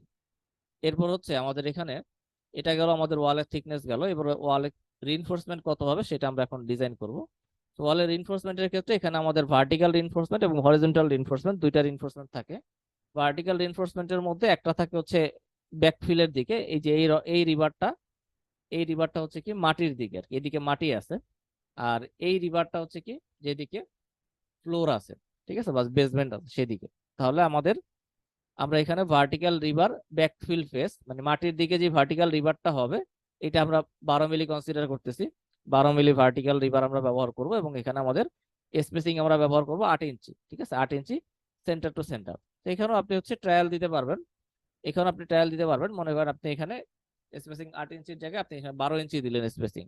এরপর হচ্ছে আমাদের এখানে এটা গেল, আমাদের ওয়ালের থিকনেস গেল। এবার ওয়ালের রিইনফোর্সমেন্ট কত হবে সেটা আমরা এখন ডিজাইন করব। তো ওয়ালের রিইনফোর্সমেন্টের ক্ষেত্রে এখানে আমাদের ভার্টিক্যাল রিইনফোর্সমেন্ট এবং হরিজন্টাল রিইনফোর্সমেন্ট, দুইটা রিইনফোর্সমেন্ট থাকে। ভার্টিক্যাল রিইনফোর্সমেন্টের মধ্যে একটা থাকে হচ্ছে ব্যাকফিলের দিকে, এই যে এই রিভারটা হচ্ছে কি মাটির দিকে আর কি, এদিকে মাটি আছে। আর এই রিভারটা হচ্ছে কি যেদিকে ফ্লোর আছে, ঠিক আছে, বা বেসমেন্ট আছে সেদিকে। তাহলে আমরা এখানে ভার্টিক্যাল রিভার ব্যাকফিল ফেস, মানে মাটির দিকে যে ভার্টিক্যাল রিভারটা হবে এটা আমরা 12 মিলি কনসিডার করতেছি। 12 মিলি ভার্টিক্যাল রিভার আমরা ব্যবহার করব, এবং এখানে আমাদের স্পেসিং আমরা ব্যবহার করব 8 ইঞ্চি। ঠিক আছে, 8 ইঞ্চি সেন্টার টু সেন্টার। তো এখানেও আপনি হচ্ছে ট্রায়াল দিতে পারবেন। মনে করেন আপনি এখানে স্পেসিং 8 ইঞ্চির জায়গায় আপনি এখানে 12 ইঞ্চি দিলেন স্পেসিং।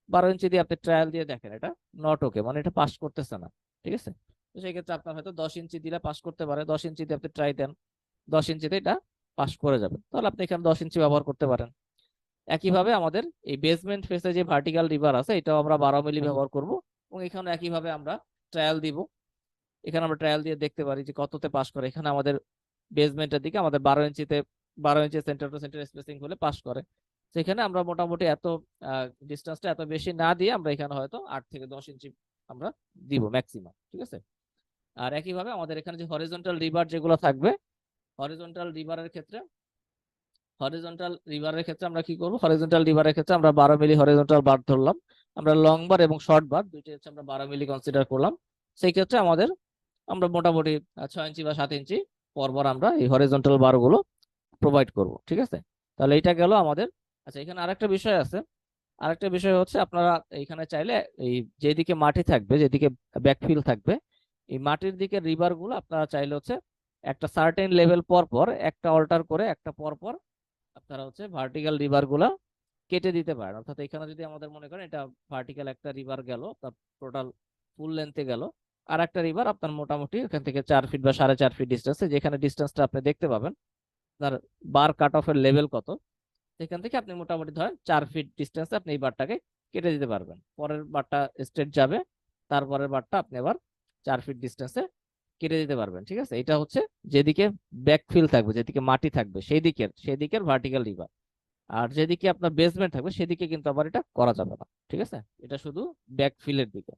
12 ইঞ্চি দিয়ে আপনি ট্রায়াল দিয়ে দেখেন এটা নট ওকে, মানে এটা পাস করতেছে না। ঠিক আছে, তো সেই ক্ষেত্রে আপনার হয়তো 10 ইঞ্চি দিলে পাস করতে পারে। 10 ইঞ্চি দিয়ে আপনি ট্রাই দেন, 10 ইঞ্চিতে এটা পাস করে যাবে, তাহলে আপনি এখানে 10 ইঞ্চি ব্যবহার করতে পারেন। একইভাবে আমাদের এই বেসমেন্ট ফেসে যে ভার্টিক্যাল রিভার আছে এটাও আমরা 12 মিলি ব্যবহার করব, এবং এখানে একইভাবে আমরা ট্রায়াল দিব। এখানে আমরা ট্রায়াল দিয়ে দেখতে পারি যে কততে পাস করে। এখানে আমাদের বেসমেন্টের দিকে আমাদের 12 ইঞ্চিতে 12 ইঞ্চি সেন্টার টু সেন্টার স্পেসিং হলে পাস করে। সেখানে আমরা মোটামুটি এত ডিস্টেন্সটা এত বেশি না দিয়ে আমরা এখানে হয়তো 8 থেকে 10 ইঞ্চি আমরা দিব ম্যাক্সিমাম, ঠিক আছে। আর একইভাবে আমাদের এখানে যে হরিজন্টাল রিবার যেগুলো থাকবে, হরিজন্টাল রিভারের ক্ষেত্রে আমরা কি করব, হরিজন্টাল রিভারের ক্ষেত্রে আমরা 12 মিলি হরিজন্টাল বার ধরলাম, আমরা লং বার এবং শর্ট বার দুইটাই হচ্ছে আমরা 12 মিলি কনসিডার করলাম। সেই ক্ষেত্রে আমরা মোটামুটি 6 ইঞ্চি বা 7 ইঞ্চি পরপর আমরা এই হরিজন্টাল বার গুলো প্রোভাইড করব, ঠিক আছে। তাহলে এটা গেল আমাদের। আচ্ছা, এখানে আরেকটা বিষয় হচ্ছে আপনারা এখানে চাইলে এই যেদিকে মাটি থাকবে, যেদিকে ব্যাকফিল থাকবে, এই মাটির দিকে রিভার গুলো আপনারা চাইলে হচ্ছে একটা সার্টেন লেভেল পর পর একটা অল্টার করে একটা পর পর আপনারা হচ্ছে ভার্টিক্যাল রিভার গুলা কেটে দিতে পারেন। অর্থাৎ এখানে যদি আমাদের মনে করেন এটা ভার্টিক্যাল একটা রিভার গেল, তার টোটাল ফুল লেন্থে গেল, আর একটা রিভার আপনার মোটামুটি এখান থেকে 4 ফিট বা 4.5 ফিট ডিস্টেন্সে, যেখানে ডিস্টেন্সটা আপনি দেখতে পাবেন আপনার বার কাট অফের লেভেল কত, সেখান থেকে আপনি মোটামুটি ধরেন 4 ফিট ডিস্টেন্সে আপনি এই বারটাকে কেটে দিতে পারবেন। পরের বারটা স্ট্রেট যাবে, তারপরের বারটা আপনি আবার 4 ফিট ডিস্টেন্সে কেটে দিতে পারবেন, ঠিক আছে। এটা হচ্ছে যেদিকে ব্যাকফিল থাকবে, যেদিকে মাটি থাকবে সেদিকের ভার্টিক্যাল রিভার। আর যেদিকে আপনার বেসমেন্ট থাকবে সেদিকে কিন্তু আবার এটা করা যাবে না, ঠিক আছে। এটা শুধু ব্যাকফিলের দিকে।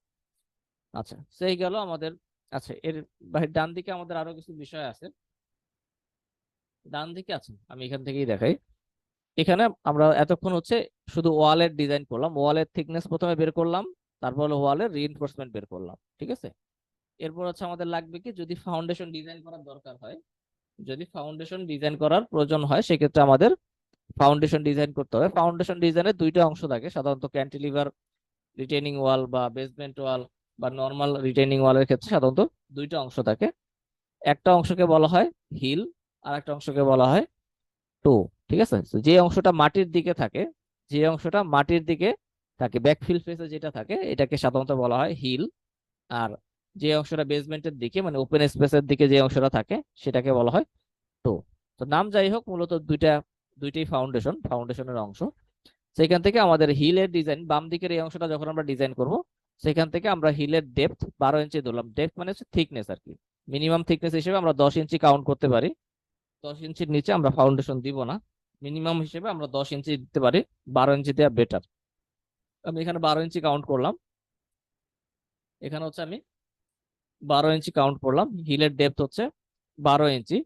আচ্ছা, সেই গেল আমাদের। আচ্ছা, এর বাইরে ডান দিকে আমাদের আরো কিছু বিষয় আছে। ডান দিকে আছে, আমি এখান থেকেই দেখাই। এখানে আমরা এতক্ষণ হচ্ছে শুধু ওয়ালের ডিজাইন করলাম, ওয়ালের থিকনেস প্রথমে বের করলাম, তারপর হলো ওয়ালের রিইনফোর্সমেন্ট বের করলাম, ঠিক আছে। এরপর হচ্ছে আমাদের লাগবে কি, যদি ফাউন্ডেশন ডিজাইন করার দরকার হয়, যদি ফাউন্ডেশন ডিজাইন করার প্রয়োজন হয়, সেক্ষেত্রে আমাদের ফাউন্ডেশন ডিজাইন করতে হবে। ফাউন্ডেশন ডিজাইনের দুইটা অংশ থাকে সাধারণত, ক্যান্টিলিভার রিটেনিং ওয়াল বা বেসমেন্ট ওয়াল বা নর্মাল রিটেনিং ওয়ালের ক্ষেত্রে সাধারণত দুইটা অংশ থাকে। একটা অংশকে বলা হয় হিল, আর একটা অংশকে বলা হয় টো, ঠিক আছে। তো যে অংশটা মাটির দিকে থাকে ব্যাকফিল ফেসে যেটা থাকে, এটাকে সাধারণত বলা হয় হিল। আর যে অংশটা বেসমেন্টের দিকে মানে ওপেন স্পেসের দিকে যে অংশটা থাকে সেটাকে বলা হয় টো। তো নাম যাই হোক, মূলত দুইটাই ফাউন্ডেশনের অংশ। সেখান থেকে আমাদের হিলের ডিজাইন, বাম দিকের এই অংশটা যখন আমরা ডিজাইন করব, সেখান থেকে আমরা হিলের ডেপথ 12 ইঞ্চি ধরলাম। ডেপথ মানে হচ্ছে থিকনেস আর কি। মিনিমাম থিকনেস হিসেবে আমরা 10 ইঞ্চি কাউন্ট করতে পারি। 10 ইঞ্চির নিচে আমরা ফাউন্ডেশন দিব না, মিনিমাম হিসেবে আমরা 10 ইঞ্চি দিতে পারি, 12 ইঞ্চি দেওয়া বেটার। আমি এখানে 12 ইঞ্চি কাউন্ট করলাম। এখানে হচ্ছে আমি 12 ইঞ্চি কাউন্ট করলাম। হিলের ডেপথ হচ্ছে 12 ইঞ্চি,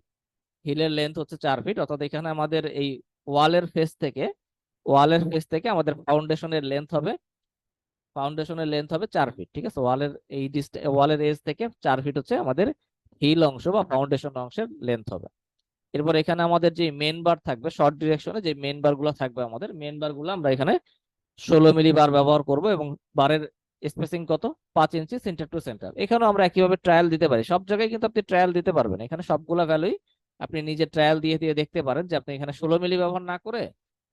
হিলের লেন্থ হচ্ছে 4 ফিট। অর্থাৎ এখানে আমাদের এই ওয়ালের ফেস থেকে আমাদের ফাউন্ডেশনের লেন্থ হবে 4 ফিট, ঠিক আছে। ওয়ালের এজ থেকে 4 ফিট হচ্ছে আমাদের হিল অংশ বা ফাউন্ডেশন অংশের লেন্থ হবে। এরপর এখানে আমাদের যে মেন বার থাকবে, শর্ট ডিরেকশনে যে মেন বার গুলো থাকবে, আমাদের মেন বার গুলো আমরা এখানে 16 মিলি বার ব্যবহার করব, এবং বারের স্পেসিং কত, 5 ইঞ্চি সেন্টার টু সেন্টার। এখানেও আমরা একইভাবে ট্রায়াল দিতে পারি, সব জায়গায় কিন্তু আপনি ট্রায়াল দিতে পারবেন। এখানে সবগুলা ভ্যালুই আপনি নিজে ট্রায়াল দিয়ে দিয়ে দেখতে পারেন যে আপনি এখানে 16 মিলি ব্যবহার না করে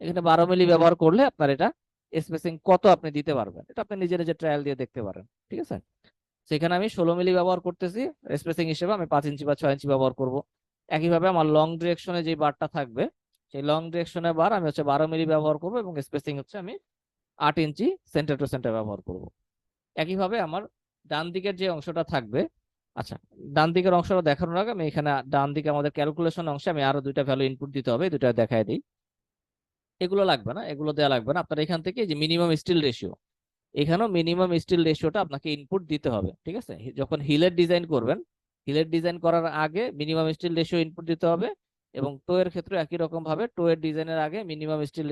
এখানে 12 মিলি ব্যবহার করলে আপনার এটা স্পেসিং কত আপনি দিতে পারবেন, এটা আপনি নিজে নিজে ট্রায়াল দিয়ে দেখতে পারেন, ঠিক আছে। সেখানে আমি 16 মিলি ব্যবহার করতেছি, স্পেসিং হিসেবে আমি 5 ইঞ্চি বা 6 ইঞ্চি ব্যবহার করব। একইভাবে আমার লং ডিরেকশনে যে বারটা থাকবে, সেই লং ডিরেকশনের বার আমি হচ্ছে 12 মিলি ব্যবহার করব, এবং স্পেসিং হচ্ছে আমি 8 ইঞ্চি সেন্টার টু সেন্টার ব্যবহার করব। একইভাবে আমার ডান দিকের যে অংশটা থাকবে, আচ্ছা, ডান দিকের অংশটা দেখানোর আগে আমি এখানে ডান দিকে আমাদের ক্যালকুলেশন অংশে আমি আরো দুইটা ভ্যালু ইনপুট দিতে হবে, দুইটা দেখায় দিই। এগুলো লাগবে না, এগুলো দেওয়া লাগবে না। আপনার এখান থেকে যে মিনিমাম স্টিল রেশিও, এখানেও মিনিমাম স্টিল রেশিওটা আপনাকে ইনপুট দিতে হবে, ঠিক আছে। যখন হিলের ডিজাইন করবেন, হিলের ডিজাইন করার আগে মিনিমাম স্টিল রেশিও ইনপুট দিতে হবে, এবং টো এর ক্ষেত্রে একই রকম ভাবে টো এর ডিজাইনের আগে মিনিমাম স্টিল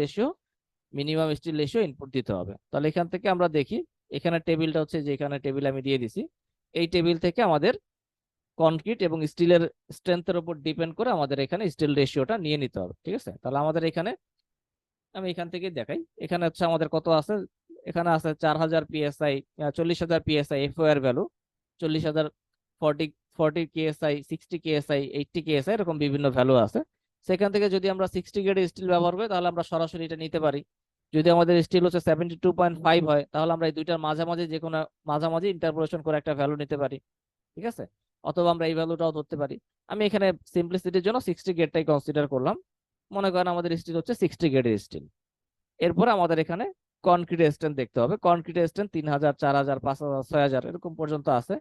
রেশিও ইনপুট দিতে হবে। তাহলে এখান থেকে আমরা দেখি, এখানে টেবিলটা হচ্ছে, যে এখানে টেবিল আমি দিয়ে দিছি, এই টেবিল থেকে আমাদের কনক্রিট এবং স্টিলের স্ট্রেংথের উপর ডিপেন্ড করে আমাদের এখানে স্টিল রেশিওটা নিয়ে নিতে হবে, ঠিক আছে। তাহলে আমাদের এখানে আমি এখান থেকে দেখাই, এখানে হচ্ছে আমাদের কত আছে, এখানে আছে 4000 PSI, 40,000 PSI F O R value, 40,000, 40 KSI, 60 KSI, 80 KSI, এরকম বিভিন্ন ভ্যালু আছে। সেখান থেকে যদি আমরা 60 গ্রেড স্টিল ব্যবহার করি তাহলে আমরা সরাসরি এটা নিতে পারি। যদি আমাদের স্টিল হচ্ছে 72.5 হয়, তাহলে আমরা এই দুইটার মাঝামাঝি যে কোনো মাঝামাঝি ইন্টারপোলেশন করে একটা ভ্যালু নিতে পারি, ঠিক আছে। অথবা আমরা এই ভ্যালুটাও ধরতে পারি। আমি এখানে সিম্পলিসিটির জন্য 60 গ্রেডটাই কনসিডার করলাম। মনে করেন আমাদের স্টিল হচ্ছে 60 গ্রেডের স্টিল। এরপর আমাদের এখানে কনক্রিট স্ট্রেন্থ দেখতে হবে। কনক্রিট স্ট্রেন্থ 3000, 4000, 5000, 6000 এরকম পর্যন্ত আছে।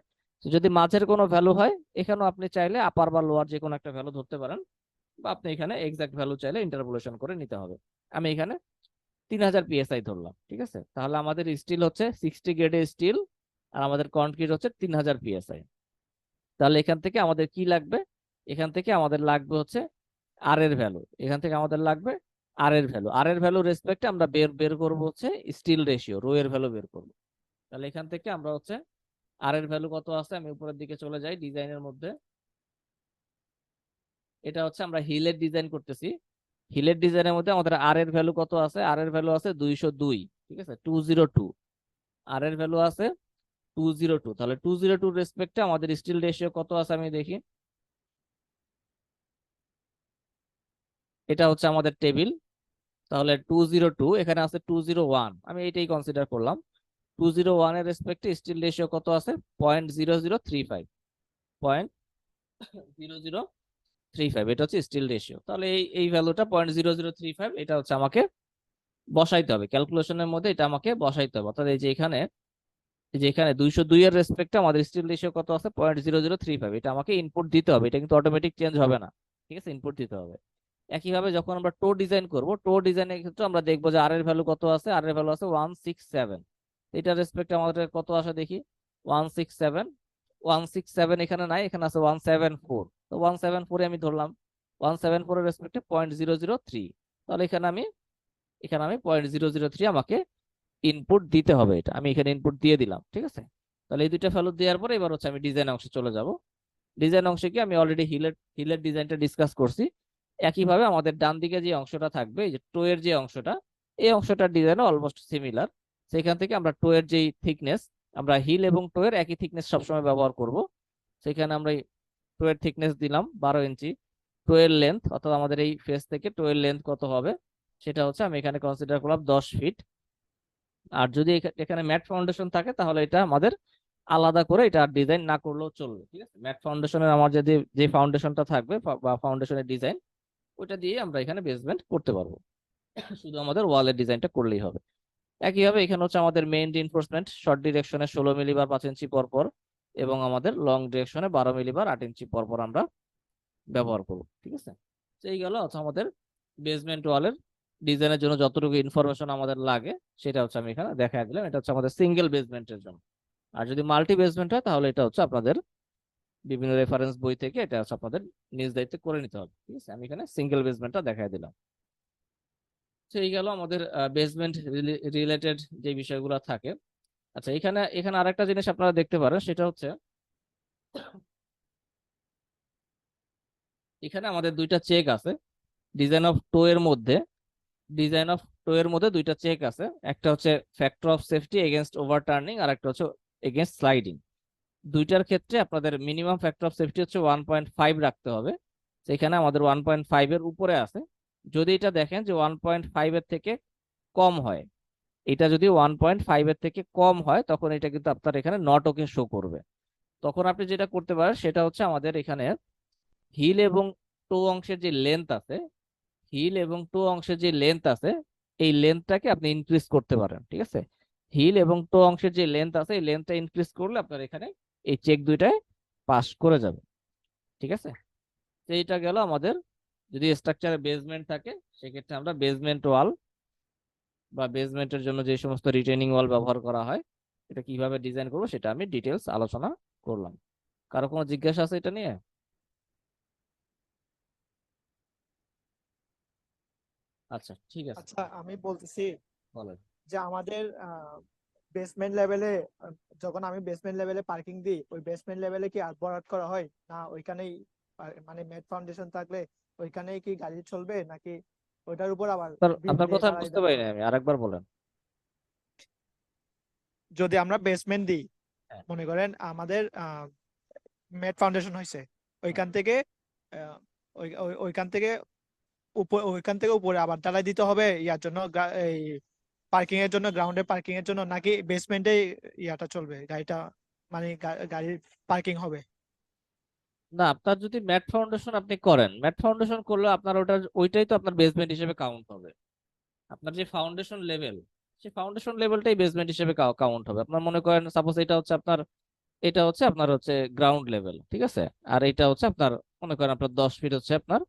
যদি মাঝের কোনো ভ্যালু হয়, এখানেও আপনি চাইলে আপার বা লোয়ার যে কোনো একটা ভ্যালু ধরতে পারেন। বা আপনি এখানে এক্সাক্ট ভ্যালু চাইলে ইন্টারপোলেশন করে নিতে হবে। আমি এখানে 3000 পিএসআই ধরলাম, ঠিক আছে। তাহলে আমাদের স্টিল হচ্ছে 60 গ্রেডের স্টিল, আর আমাদের কনক্রিট হচ্ছে 3000 পিএসআই। তাহলে এখান থেকে আমাদের কি লাগবে? এখান থেকে আমাদের লাগবে হচ্ছে আর এর ভ্যালু। এখান থেকে আমাদের লাগবে আর এর ভ্যালু। আর এর ভ্যালু রেসপেক্টে আমরা বের করব হচ্ছে স্টিল রেশিও, রো এর ভ্যালু বের করব। তাহলে এখান থেকে আমরা হচ্ছে আর এর ভ্যালু কত আছে, আমি উপরের দিকে চলে যাই ডিজাইনের মধ্যে। এটা হচ্ছে আমরা হিলের ডিজাইন করতেছি। হিলের ডিজাইনের মধ্যে আমাদের আর এর ভ্যালু কত আছে? আর এর ভ্যালু আছে 202, ঠিক আছে, 202। আর এর ভ্যালু আছে 202। তাহলে 202 রেসপেক্টে আমাদের স্টিল রেশিও কত আছে আমি দেখি। এটা হচ্ছে আমাদের টেবিল। তাহলে 202, এখানে আছে 201, আমি এইটাই কনসিডার করলাম। 201 এর রেসপেক্টে স্টিল রেশিও কত আছে? 0.0035, 0.0035, এটা হচ্ছে স্টিল রেশিও। তাহলে এই ভ্যালুটা 0.0035, এটা হচ্ছে আমাকে বসাইতে হবে ক্যালকুলেশনের মধ্যে, এটা আমাকে বসাইতে হবে। অর্থাৎ এই যে এখানে 202 এর রেসপেক্টে আমাদের স্টিল রেশিও কত আছে? 0.0035, এটা আমাকে ইনপুট দিতে হবে। এটা কিন্তু অটোমেটিক চেঞ্জ হবে না, ঠিক আছে, ইনপুট দিতে হবে। একইভাবে যখন আমরা টো ডিজাইন করব, টো ডিজাইনের ক্ষেত্রে আমরা দেখবো যে আর এর ভ্যালু কত আছে। আর এর ভ্যালু আছে 167, এটার রেসপেক্টে আমাদের কত আসে দেখি। 167, 167 এখানে নাই, এখানে আছে 174। তো 174 আমি ধরলাম, 174 এর রেসপেক্টে 0.003। তাহলে এখানে আমি 0.003 আমাকে ইনপুট দিতে হবে। এটা আমি এখানে ইনপুট দিয়ে দিলাম, ঠিক আছে। তাহলে এই দুইটা ভ্যালু দেওয়ার পরে এবার হচ্ছে আমি ডিজাইন অংশে চলে যাব। ডিজাইন অংশে কি আমি অলরেডি হিলের ডিজাইনটা ডিসকাস করছি। একইভাবে আমাদের ডান দিকে যে অংশটা থাকবে, এই যে টো এর যে অংশটা, এই অংশটার ডিজাইন অলমোস্ট সিমিলার। সেখান থেকে আমরা টো এর যেই থিকনেস, আমরা হিল এবং টো এর একই থিকনেস সবসময় ব্যবহার করব। সেখানে আমরা টো এর থিকনেস দিলাম 12 ইঞ্চি। টো এর লেন্থ, অর্থাৎ আমাদের এই ফেস থেকে টো এর লেন্থ কত হবে সেটা হচ্ছে আমি এখানে কনসিডার করলাম 10 ফিট। আর যদি এখানে ম্যাট ফাউন্ডেশন থাকে তাহলে এটা আমাদের আলাদা করে এটা ডিজাইন না করলেও চলবে, ঠিক আছে। ম্যাট ফাউন্ডেশনের আমার যদি যে ফাউন্ডেশনটা থাকবে বা ফাউন্ডেশনের ডিজাইন, ওটা দিয়ে আমরা এখানে বেসমেন্ট করতে পারবো। শুধু আমাদের ওয়ালের ডিজাইনটা করলেই হবে। একইভাবে এখানে হচ্ছে আমাদের মেইন রিইনফোর্সমেন্ট, শর্ট ডিরেকশনে 16 মিলি বার 5 ইঞ্চি পর পর, এবং আমাদের লং ডিরেকশনে 12 মিলি বার 8 ইঞ্চি পর পর আমরা ব্যবহার করব, ঠিক আছে। তো এই গেল হচ্ছে আমাদের বেসমেন্ট ওয়ালের ডিজাইনের জন্য যতটুকু ইনফরমেশন আমাদের লাগে সেটা হচ্ছে আমি এখানে দেখা দিলাম। এটা হচ্ছে আমাদের সিঙ্গেল বেসমেন্টের জন্য। আর যদি মাল্টি বেসমেন্ট হয় তাহলে এটা হচ্ছে আপনাদের বিভিন্ন রেফারেন্স বই থেকে এটা হচ্ছে আপনাদের নিজ দায়িত্বে করে নিতে হবে, ঠিক আছে। আমি এখানে সিঙ্গেল বেসমেন্টটা দেখাই দিলাম। তো এই গেল আমাদের বেসমেন্ট রিলেটেড যে বিষয়গুলো থাকে। আচ্ছা, এখানে আরেকটা জিনিস আপনারা দেখতে পারেন, সেটা হচ্ছে এখানে আমাদের দুইটা চেক আছে ডিজাইন অফ টো এর মধ্যে। ডিজাইন অফ টো এর মধ্যে দুইটা চেক আছে, একটা হচ্ছে ফ্যাক্টর অফ সেফটি এগেনস্ট ওভারটার্নিং, আর একটা হচ্ছে এগেনস্ট স্লাইডিং। দুইটার ক্ষেত্রে আপনাদের মিনিমাম ফ্যাক্টর অফ সেফটি হচ্ছে 1.5 রাখতে হবে। সেখানে আমাদের 1.5 এর উপরে আছে। যদি এটা দেখেন যে 1.5 এর থেকে কম হয়, এটা যদি 1.5 এর থেকে কম হয় তখন এটা কিন্তু আপনার এখানে নট ওকে শো করবে। তখন আপনি যেটা করতে পারেন সেটা হচ্ছে আমাদের এখানে হিল এবং টো অংশের যে লেন্থ আছে, হিল এবং টো অংশের যে লেন্থ আছে, এই লেন্থটাকে আপনি ইনক্রিজ করতে পারেন, ঠিক আছে। হিল এবং টো অংশের যে লেন্থ আছে এই লেন্থটা ইনক্রিজ করলে আপনার এখানে এই চেক দুইটায় পাস করে যাবে, ঠিক আছে। তো এইটা গেল আমাদের যদি স্ট্রাকচারে বেসমেন্ট থাকে সেক্ষেত্রে আমরা বেসমেন্ট ওয়াল বা বেসমেন্টের জন্য যে সমস্ত রিটেনিং ওয়াল ব্যবহার করা হয় এটা কিভাবে ডিজাইন করবো সেটা আমি ডিটেলস আলোচনা করলাম। কারো কোনো জিজ্ঞাসা আছে এটা নিয়ে? আচ্ছা, ঠিক আছে, আচ্ছা, আমি বলতেছি বলেন। যে আমাদের বেসমেন্ট লেভেলে, যখন আমি বেসমেন্ট লেভেলে পার্কিং দিই, ওই বেসমেন্ট লেভেলে কি আর বরাদ করা হয় না ওইখানেই মানে মেট ফাউন্ডেশন থাকলে ওইখানেই কি গাড়ি চলবে, নাকি ওইটার উপর আবার বিম আপনার দিয়ে কথা ঢালাই বুঝতে দেওয়া পারিনি হয়? আমি, আরেকবার বলেন। যদি আমরা বেসমেন্ট দিই, হ্যাঁ, মনে করেন আমাদের মেট ফাউন্ডেশন হয়েছে, হ্যাঁ। ওইখান থেকে আহ, ওইখান থেকে ওইখান থেকে উপরে আবার ঢালাই দিতে হবে ইয়ার জন্য, এই পার্কিং এর জন্য, গ্রাউন্ডে পার্কিং এর জন্য, নাকি বেসমেন্টে ইয়াটা চলবে, গাড়িটা মানে গাড়ির পার্কিং হবে? না, আপনার যদি ম্যাট ফাউন্ডেশন আপনি করেন, ম্যাট ফাউন্ডেশন করলে আপনার ওইটাই তো আপনার বেসমেন্ট হিসেবে কাউন্ট হবে। আপনার যে ফাউন্ডেশন লেভেল, সেই ফাউন্ডেশন লেভেলটাই বেসমেন্ট হিসেবে কাউন্ট হবে। আপনার মনে করেন সাপোজ এটা হচ্ছে আপনার গ্রাউন্ড লেভেল, ঠিক আছে। আর এটা হচ্ছে আপনার মনে করেন আপনার 10 ফিট হচ্ছে আপনার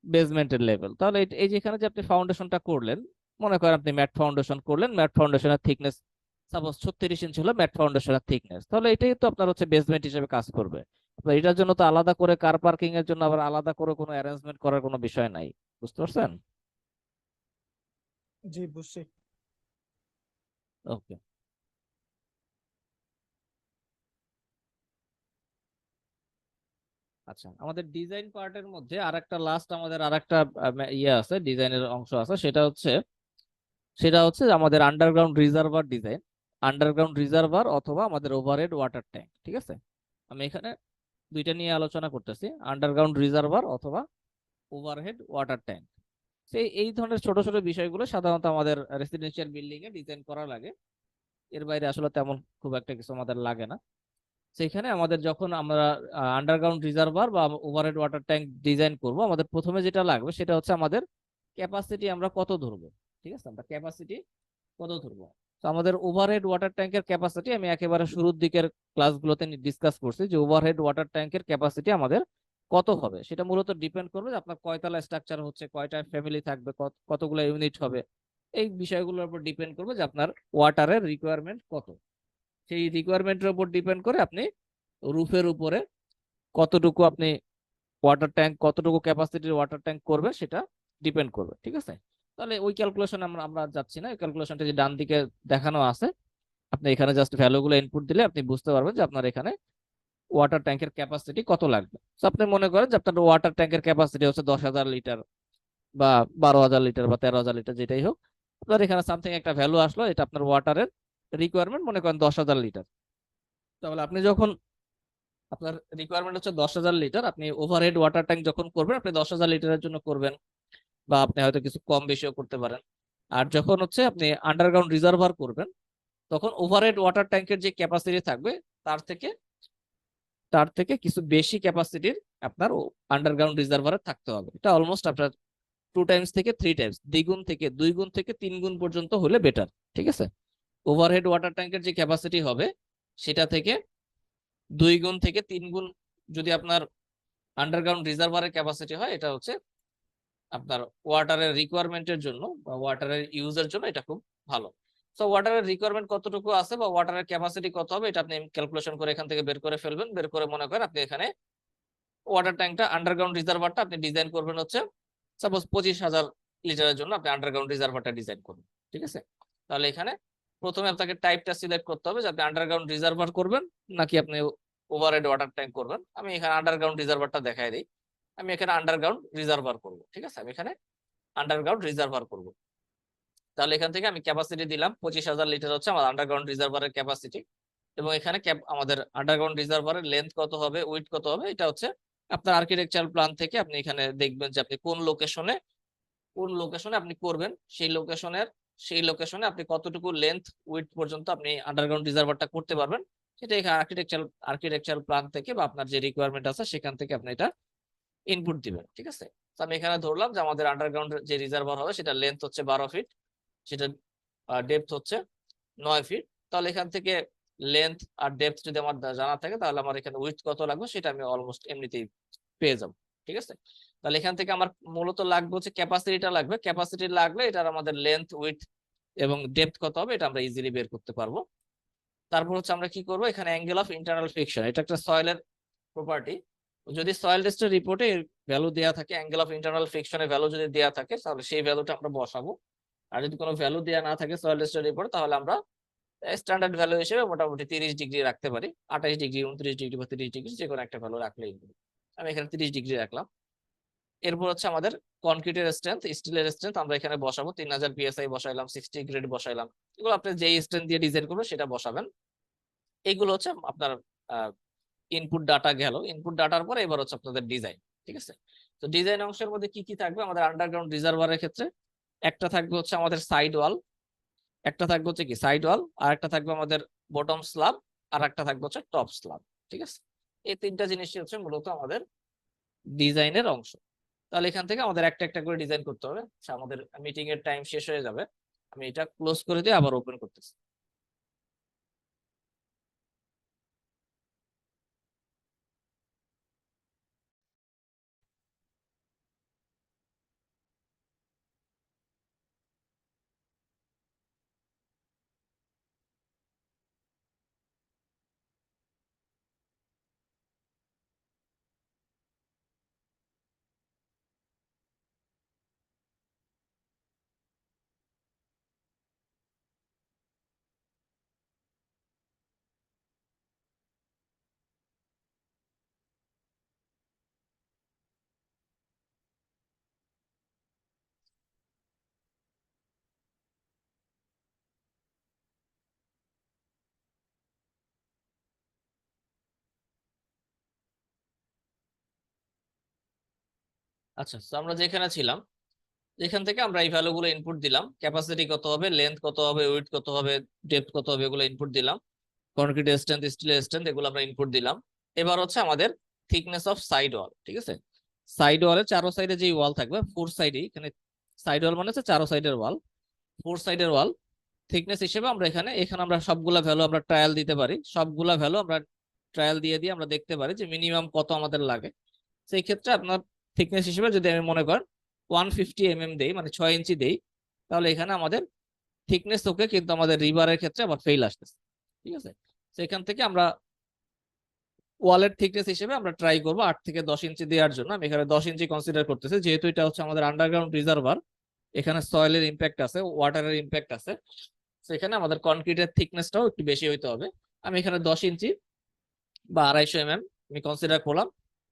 বেসমেন্টের লেভেল। তাহলে এই যে এখানে যে আপনি ফাউন্ডেশনটা করলেন, মনে করেন আপনি ম্যাট ফাউন্ডেশন করলেন, ম্যাট ফাউন্ডেশনের থিকনেস সাপোজ 36 ইঞ্চি হলো ম্যাট ফাউন্ডেশনের থিকনেস, তাহলে এটাই তো আপনার হচ্ছে বেসমেন্ট হিসেবে কাজ করবে। তো এটার জন্য তো আলাদা করে কার পার্কিং এর জন্য আবার আলাদা করে কোনো অ্যারেঞ্জমেন্ট করার কোনো বিষয় নাই। বুঝতে পারছেন? জি বুঝছি। ওকে। আচ্ছা, আমাদের ডিজাইন পার্টের মধ্যে আরেকটা লাস্ট আমাদের আরেকটা ইয়ে আছে, ডিজাইনের অংশ আছে, সেটা হচ্ছে আমাদের underground reservoir design. Underground reservoir অথবা আমাদের ওভারহেড ওয়াটার ট্যাঙ্ক। ঠিক আছে, আমি এখানে দুইটা নিয়ে আলোচনা করতেছি, আন্ডারগ্রাউন্ড রিজার্ভার অথবা ওভারহেড ওয়াটার ট্যাঙ্ক। এই ধরনের ছোট ছোট বিষয়গুলো সাধারণত আমাদের রেসিডেন্সিয়াল বিল্ডিং এ ডিজাইন করা লাগে। এর বাইরে আসলে তেমন খুব একটা কিছু আমাদের লাগে না। সেখানে আমাদের যখন আমরা আন্ডারগ্রাউন্ড রিজার্ভার বা ওভারহেড ওয়াটার ট্যাঙ্ক ডিজাইন করব, আমাদের প্রথমে যেটা লাগবে সেটা হচ্ছে আমাদের ক্যাপাসিটি আমরা কত ধরবো। ঠিক আছে, আমরা ক্যাপাসিটি কত ধরবো। তো আমাদের ওভারহেড ওয়াটার ট্যাঙ্কের ক্যাপাসিটি আমি একেবারে শুরুর দিকের ক্লাসগুলোতে ডিসকাস করছি যে ওভারহেড ওয়াটার ট্যাঙ্কের ক্যাপাসিটি আমাদের কত হবে। সেটা মূলত ডিপেন্ড করবে যে আপনার কয়তলা স্ট্রাকচার হচ্ছে, কয়টা ফ্যামিলি থাকবে, কতগুলো ইউনিট হবে। এই বিষয়গুলোর উপর ডিপেন্ড করবে যে আপনার ওয়াটারের রিকোয়ারমেন্ট কত। সেই রিকোয়ারমেন্টের উপর ডিপেন্ড করে আপনি রুফের উপরে কতটুকু আপনি ওয়াটার ট্যাঙ্ক, কতটুকু ক্যাপাসিটির ওয়াটার ট্যাঙ্ক করবে সেটা ডিপেন্ড করবে। ঠিক আছে, তাহলে ওই ক্যালকুলেশন আমরা আমরা যাচ্ছি না। ওই ক্যালকুলেশনটা যে ডান দিকে দেখানো আছে, আপনি এখানে জাস্ট ভ্যালুগুলো ইনপুট দিলে আপনি বুঝতে পারবেন যে আপনার এখানে ওয়াটার ট্যাঙ্কের ক্যাপাসিটি কত লাগবে। তো আপনি মনে করেন যে আপনার ওয়াটার ট্যাঙ্কের ক্যাপাসিটি হচ্ছে 10,000 লিটার বা 12,000 লিটার বা 13,000 লিটার, যেটাই হোক। আপনার এখানে সামথিং একটা ভ্যালু আসলো, এটা আপনার ওয়াটারের রিকোয়ারমেন্ট মনে করেন 10,000 লিটার। তাহলে আপনি যখন আপনার রিকোয়ারমেন্ট হচ্ছে 10,000 লিটার, আপনি ওভারহেড ওয়াটার ট্যাঙ্ক যখন করবেন আপনি 10,000 লিটারের জন্য করবেন, বা আপনি হয়তো কিছু কম বেশিও করতে পারেন। আর যখন হচ্ছে আপনি আন্ডারগ্রাউন্ড রিজার্ভার করবেন, তখন ওভারহেড ওয়াটার ট্যাঙ্কের যে ক্যাপাসিটি থাকবে তার থেকে তার থেকে কিছু বেশি ক্যাপাসিটির আপনার আন্ডারগ্রাউন্ড রিজার্ভারে থাকতে হবে। এটা অলমোস্ট আপনার 2 টাইমস থেকে 3 টাইমস, দ্বিগুণ থেকে 2 গুণ থেকে 3 গুণ পর্যন্ত হলে বেটার। ঠিক আছে, ওভারহেড ওয়াটার ট্যাঙ্কের যে ক্যাপাসিটি হবে সেটা থেকে 2 গুণ থেকে 3 গুণ যদি আপনার আন্ডারগ্রাউন্ড রিজার্ভারের ক্যাপাসিটি হয়, এটা হচ্ছে আপনার ওয়াটারের রিকোয়ারমেন্টের জন্য বা ওয়াটারের ইউজের জন্য এটা খুব ভালো। তো ওয়াটারের রিকোয়ারমেন্ট কতটুকু আছে বা ওয়াটারের ক্যাপাসিটি কত হবে, এটা আপনি ক্যালকুলেশন করে এখান থেকে বের করে ফেলবেন। বের করে মনে করেন আপনি এখানে ওয়াটার ট্যাঙ্কটা, আন্ডারগ্রাউন্ড রিজার্ভারটা আপনি ডিজাইন করবেন হচ্ছে সাপোজ 25,000 লিটারের জন্য আপনি আন্ডারগ্রাউন্ড রিজার্ভারটা ডিজাইন করবেন। ঠিক আছে, তাহলে এখানে প্রথমে আপনাকে টাইপটা সিলেক্ট করতে হবে যে আপনি আন্ডারগ্রাউন্ড রিজার্ভার করবেন নাকি আপনি ওভারহেড ওয়াটার ট্যাঙ্ক করবেন। আমি এখানে আন্ডারগ্রাউন্ড রিজার্ভারটা দেখাই দিই। আমি এখানে আন্ডারগ্রাউন্ড রিজার্ভার করব। ঠিক আছে, আমি এখানে আন্ডারগ্রাউন্ড রিজার্ভার করব। তাহলে এখান থেকে আমি ক্যাপাসিটি দিলাম 25,000 লিটার হচ্ছে আমার আন্ডারগ্রাউন্ড রিজার্ভারের ক্যাপাসিটি। এবং এখানে আমাদের আন্ডারগ্রাউন্ড রিজার্ভারের লেন্থ কত হবে, উইডথ কত হবে, এটা হচ্ছে আপনার আর্কিটেকচারাল প্ল্যান থেকে আপনি এখানে দেখবেন যে আপনি কোন লোকেশনে আপনি করবেন, সেই লোকেশনে আপনি কতটুকু লেন্থ উইডথ পর্যন্ত আপনি আন্ডারগ্রাউন্ড রিজার্ভারটা করতে পারবেন। সেটা এখানে আর্কিটেকচারাল প্ল্যান থেকে বা আপনার যে রিকোয়ারমেন্ট আছে সেখান থেকে আপনি এটা ইনপুট দিবেন। ঠিক আছে, তো আমি এখানে ধরলাম যে আমাদের আন্ডারগ্রাউন্ড যে রিজার্ভার হবে সেটা লেন্থ হচ্ছে 12 ফিট, সেটা ডেপথ হচ্ছে 9 ফিট। তাহলে এখান থেকে লেন্থ আর ডেপথ যদি আমার জানা থাকে, তাহলে আমার এখানে উইডথ কত লাগবে সেটা আমি অলমোস্ট এমনিতেই পেয়ে যাবো। ঠিক আছে, তাহলে এখান থেকে আমার মূলত লাগবে হচ্ছে ক্যাপাসিটিটা লাগবে। ক্যাপাসিটি লাগলে এটার আমাদের লেন্থ, উইডথ এবং ডেপথ কত হবে এটা আমরা ইজিলি বের করতে পারবো। তারপর হচ্ছে আমরা কি করব, এখানে অ্যাঙ্গেল অফ ইন্টারনাল ফ্রিকশন, এটা একটা সয়েলের প্রপার্টি। যদি সয়েল টেস্টের রিপোর্টে ভ্যালু দেওয়া থাকে, অ্যাঙ্গেল অফ ইন্টারনাল ফ্রিকশনের ভ্যালু যদি দেওয়া থাকে, তাহলে সেই ভ্যালুটা আমরা বসাবো। আর যদি কোনো ভ্যালু দেওয়া না থাকে সয়েল টেস্টের রিপোর্টে, তাহলে আমরা স্ট্যান্ডার্ড ভ্যালু হিসেবে মোটামুটি 30 ডিগ্রি রাখতে পারি। 28 ডিগ্রি, 29 ডিগ্রি বা 30 ডিগ্রি যে কোনো একটা ভ্যালু রাখলেই হবে। আমি এখানে 30 ডিগ্রি রাখলাম। এরপর হচ্ছে আমাদের কনক্রিটের স্ট্রেংথ, স্টিলের স্ট্রেংথ আমরা এখানে বসাবো। 3000 PSI বসাইলাম, 60 গ্রেড বসাইলাম। এগুলো আপনি যেই স্ট্রেংথ দিয়ে ডিজাইন করবেন সেটা বসাবেন। এগুলো হচ্ছে আপনার ইনপুট ডাটা গেল। ইনপুট ডাটার পরে এবার হচ্ছে আপনাদের ডিজাইন। ঠিক আছে, তো ডিজাইন অংশের মধ্যে কি কি থাকবে আমাদের আন্ডারগ্রাউন্ড রিজার্ভারের ক্ষেত্রে? একটা থাকবে হচ্ছে আমাদের সাইড ওয়াল, একটা থাকবে হচ্ছে কি সাইড ওয়াল, আর একটা থাকবে আমাদের বটম স্ল্যাব, আর একটা থাকবে হচ্ছে টপ স্ল্যাব। ঠিক আছে, এই তিনটা জিনিসই হচ্ছে মূলত আমাদের ডিজাইনের অংশ। তাহলে এখান থেকে আমাদের একটা একটা করে ডিজাইন করতে হবে। আমাদের মিটিং এর টাইম শেষ হয়ে যাবে, আমি এটা ক্লোজ করে দিয়ে আবার ওপেন করতেছি। আচ্ছা, তো আমরা যেখানে ছিলাম, এখান থেকে আমরা এই ভ্যালুগুলো ইনপুট দিলাম, ক্যাপাসিটি কত হবে, লেন্থ কত হবে, উইডথ কত হবে, ডেপথ কত হবে, এগুলো ইনপুট দিলাম, কনক্রিট স্ট্রেংথ, স্টিল স্ট্রেংথ, এগুলো আমরা ইনপুট দিলাম। এবার হচ্ছে আমাদের থিকনেস অফ সাইড ওয়াল, ঠিক আছে। সাইড ওয়ালের চারো সাইডে যে ওয়াল থাকবে, ফোর সাইডে, এখানে সাইড ওয়াল মানে হচ্ছে চারো সাইডের ওয়াল, ফোর সাইডের ওয়াল থিকনেস হিসেবে আমরা এখানে আমরা সবগুলা ভ্যালু আমরা ট্রায়াল দিতে পারি, সবগুলা ভ্যালু আমরা ট্রায়াল দিয়ে দিয়ে আমরা দেখতে পারি যে মিনিমাম কত আমাদের লাগে। সেই ক্ষেত্রে আপনার থিকনেস হিসেবে যদি আমি মনে করেন 150 mm দেই, মানে 6 ইঞ্চি দেই, তাহলে এখানে আমাদের থিকনেস ওকে, কিন্তু আমাদের রিবারের ক্ষেত্রে আবার ফেল আসতেছে, ঠিক আছে। সেখান থেকে আমরা ওয়ালের থিকনেস হিসেবে আমরা ট্রাই করবো 8 থেকে 10 ইঞ্চি দেওয়ার জন্য। আমি এখানে 10 ইঞ্চি কনসিডার করতেছি, যেহেতু এটা হচ্ছে আমাদের আন্ডারগ্রাউন্ড রিজার্ভার, এখানে সয়েলের ইম্প্যাক্ট আছে, ওয়াটারের ইম্প্যাক্ট আছে, সেখানে আমাদের কনক্রিটের থিকনেসটাও একটু বেশি হইতে হবে। আমি এখানে 10 ইঞ্চি বা 250 mm আমি কনসিডার করলাম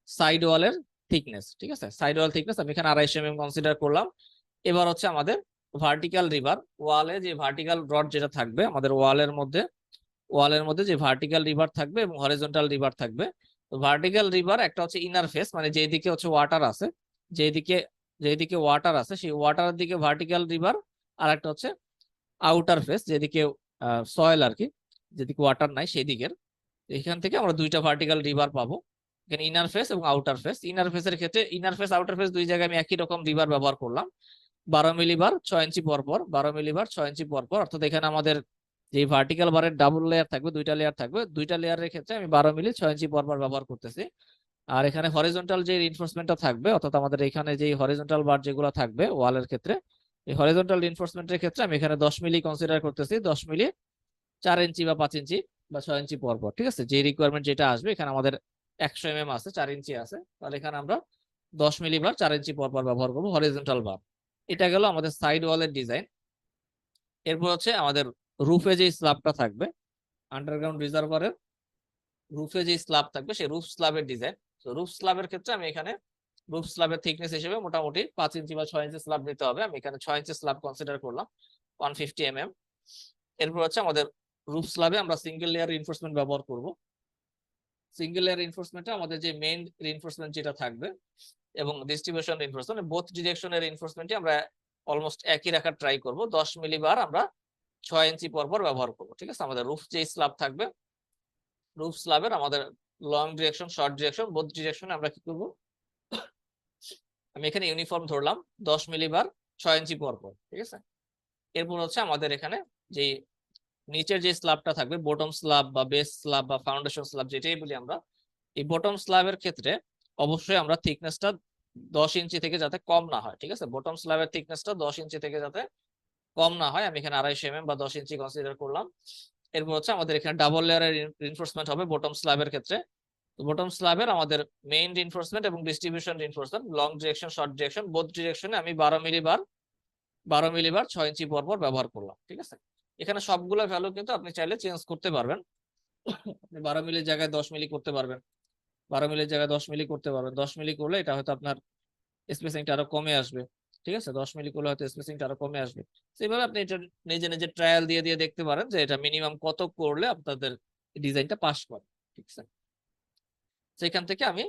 সাইড ওয়ালের থিকনেস, ঠিক আছে। সাইড ওয়াল থিকনেস আমি এখানে 250 mm কনসিডার করলাম। এবার হচ্ছে আমাদের ভার্টিক্যাল রিবার, ওয়ালে যে ভার্টিক্যাল রড যেটা থাকবে আমাদের ওয়ালের মধ্যে যে ভার্টিক্যাল রিভার থাকবে এবং হরিজন্টাল রিভার থাকবে। তো ভার্টিক্যাল রিভার একটা হচ্ছে ইনার ফেস, মানে যেদিকে হচ্ছে ওয়াটার আছে, যেদিকে ওয়াটার আছে সেই ওয়াটারের দিকে ভার্টিক্যাল রিভার, আর একটা হচ্ছে আউটার ফেস, যেদিকে সয়েল আর কি, যেদিকে ওয়াটার নাই সেই দিকের। এখান থেকে আমরা দুইটা ভার্টিক্যাল রিভার পাবো, এখানে ইনার ফেস এবং আউটার ফেস। ইনার ফেসের ক্ষেত্রে ইনার ফেস আউটার ফেস দুই জায়গায় আমি একই রকম রিভার ব্যবহার করলাম, 12 মিলিবার 6 ইঞ্চি পরপর, 12 মিলিবার 6 ইঞ্চি পরপর। অর্থাৎ এখানে আমাদের যে ভার্টিক্যাল বারের ডাবল লেয়ার থাকবে, দুইটা লেয়ার থাকবে, দুইটা লেয়ারের ক্ষেত্রে আমি 12 মিলি 6 ইঞ্চি পরপর ব্যবহার করতেছি। আর এখানে হরিজন্টাল যে রিইনফোর্সমেন্টটা থাকবে, অর্থাৎ আমাদের এখানে যে হরিজন্টাল বার যেগুলো থাকবে ওয়ালের ক্ষেত্রে, এই হরিজন্টাল রিইনফোর্সমেন্টের ক্ষেত্রে আমি এখানে 10 মিলি কনসিডার করতেছি, 10 মিলি 4 ইঞ্চি বা 5 ইঞ্চি বা 6 ইঞ্চি পরপর, ঠিক আছে। যে রিকোয়ারমেন্ট যেটা আসবে, এখানে আমাদের 100 mm আছে, 4 ইঞ্চি আছে, তাহলে এখানে আমরা 10 মিলি বার 4 ইঞ্চি পরপর ব্যবহার করবো হরিজন্টাল বার। এটা গেল আমাদের সাইড ওয়ালের ডিজাইন। এরপর হচ্ছে আমাদের রুফে যে স্ল্যাবটা থাকবে, আন্ডারগ্রাউন্ড রিজার্ভারের রুফে যে স্ল্যাব থাকবে সেই রুফ স্ল্যাবের ডিজাইন। তো রুফ স্ল্যাবের ক্ষেত্রে আমি এখানে রুফ স্ল্যাবের থিকনেস হিসেবে মোটামুটি 5 ইঞ্চি বা 6 ইঞ্চি স্ল্যাব নিতে হবে। আমি এখানে 6 ইঞ্চি স্ল্যাব কনসিডার করলাম, 150 mm। এরপর হচ্ছে আমাদের রুফ স্ল্যাবে আমরা সিঙ্গেল লেয়ার রিইনফোর্সমেন্ট ব্যবহার করব। সিঙ্গেল লেয়ার রিইনফোর্সমেন্টে আমাদের যে মেইন রিইনফোর্সমেন্ট যেটা থাকবে এবং ডিস্ট্রিবিউশন রিইনফোর্সমেন্ট, বোথ ডিরেকশনের রিইনফোর্সমেন্টই আমরা অলমোস্ট একই রাখার ট্রাই করব। 10 মিলি বার আমরা 6 ইঞ্চি পরপর ব্যবহার করব, ঠিক আছে। আমাদের রুফ যে স্ল্যাব থাকবে, রুফ স্ল্যাবের আমাদের long direction, short direction, both ডিরেকশনে আমরা কি করব, আমি এখানে ইউনিফর্ম ধরলাম 10 মিলি বার 6 ইঞ্চি পরপর, ঠিক আছে। এরপর হচ্ছে আমাদের এখানে যে নিচের যে স্ল্যাবটা থাকবে, বটম স্ল্যাব বা বেস স্ল্যাব বা ফাউন্ডেশন স্ল্যাব যেটাই বলি আমরা, এই বটম স্ল্যাবের ক্ষেত্রে অবশ্যই আমরা থিকনেসটা 10 ইঞ্চি থেকে যাতে কম না হয়, ঠিক আছে। বটম স্ল্যাবের থিকনেসটা 10 ইঞ্চি থেকে যাতে কম না হয়, আমি এখানে 250 mm বা 10 ইঞ্চি কনসিডার করলাম। এরপর হচ্ছে আমাদের এখানে ডাবল লেয়ারের রিইনফোর্সমেন্ট হবে বটম স্ল্যাবের ক্ষেত্রে। তো বটম স্ল্যাবের আমাদের মেইন রিইনফোর্সমেন্ট এবং distribution reinforcement, long direction, short direction, both ডিরেকশনে আমি 12 মিলি বার 6 ইঞ্চি পরপর ব্যবহার করলাম, ঠিক আছে। এখানে সবগুলো ভ্যালু কিন্তু আপনি চাইলে চেঞ্জ করতে পারবেন, আপনি 12 মিলির জায়গায় 10 মিলি করতে পারবেন, 12 মিলির জায়গায় 10 মিলি করতে পারবেন। 10 মিলি করলে এটা হয়তো আপনার স্পেসিংটা আরো কমে আসবে, ঠিক আছে। 10 মিলি করলে হয়তো স্পেসিংটা আরো কমে আসবে। সেইভাবে আপনি এটা নিজে নিজে ট্রায়াল দিয়ে দিয়ে দেখতে পারেন যে এটা মিনিমাম কত করলে আপনাদের ডিজাইনটা পাস করে, ঠিক আছে। সেখান থেকে আমি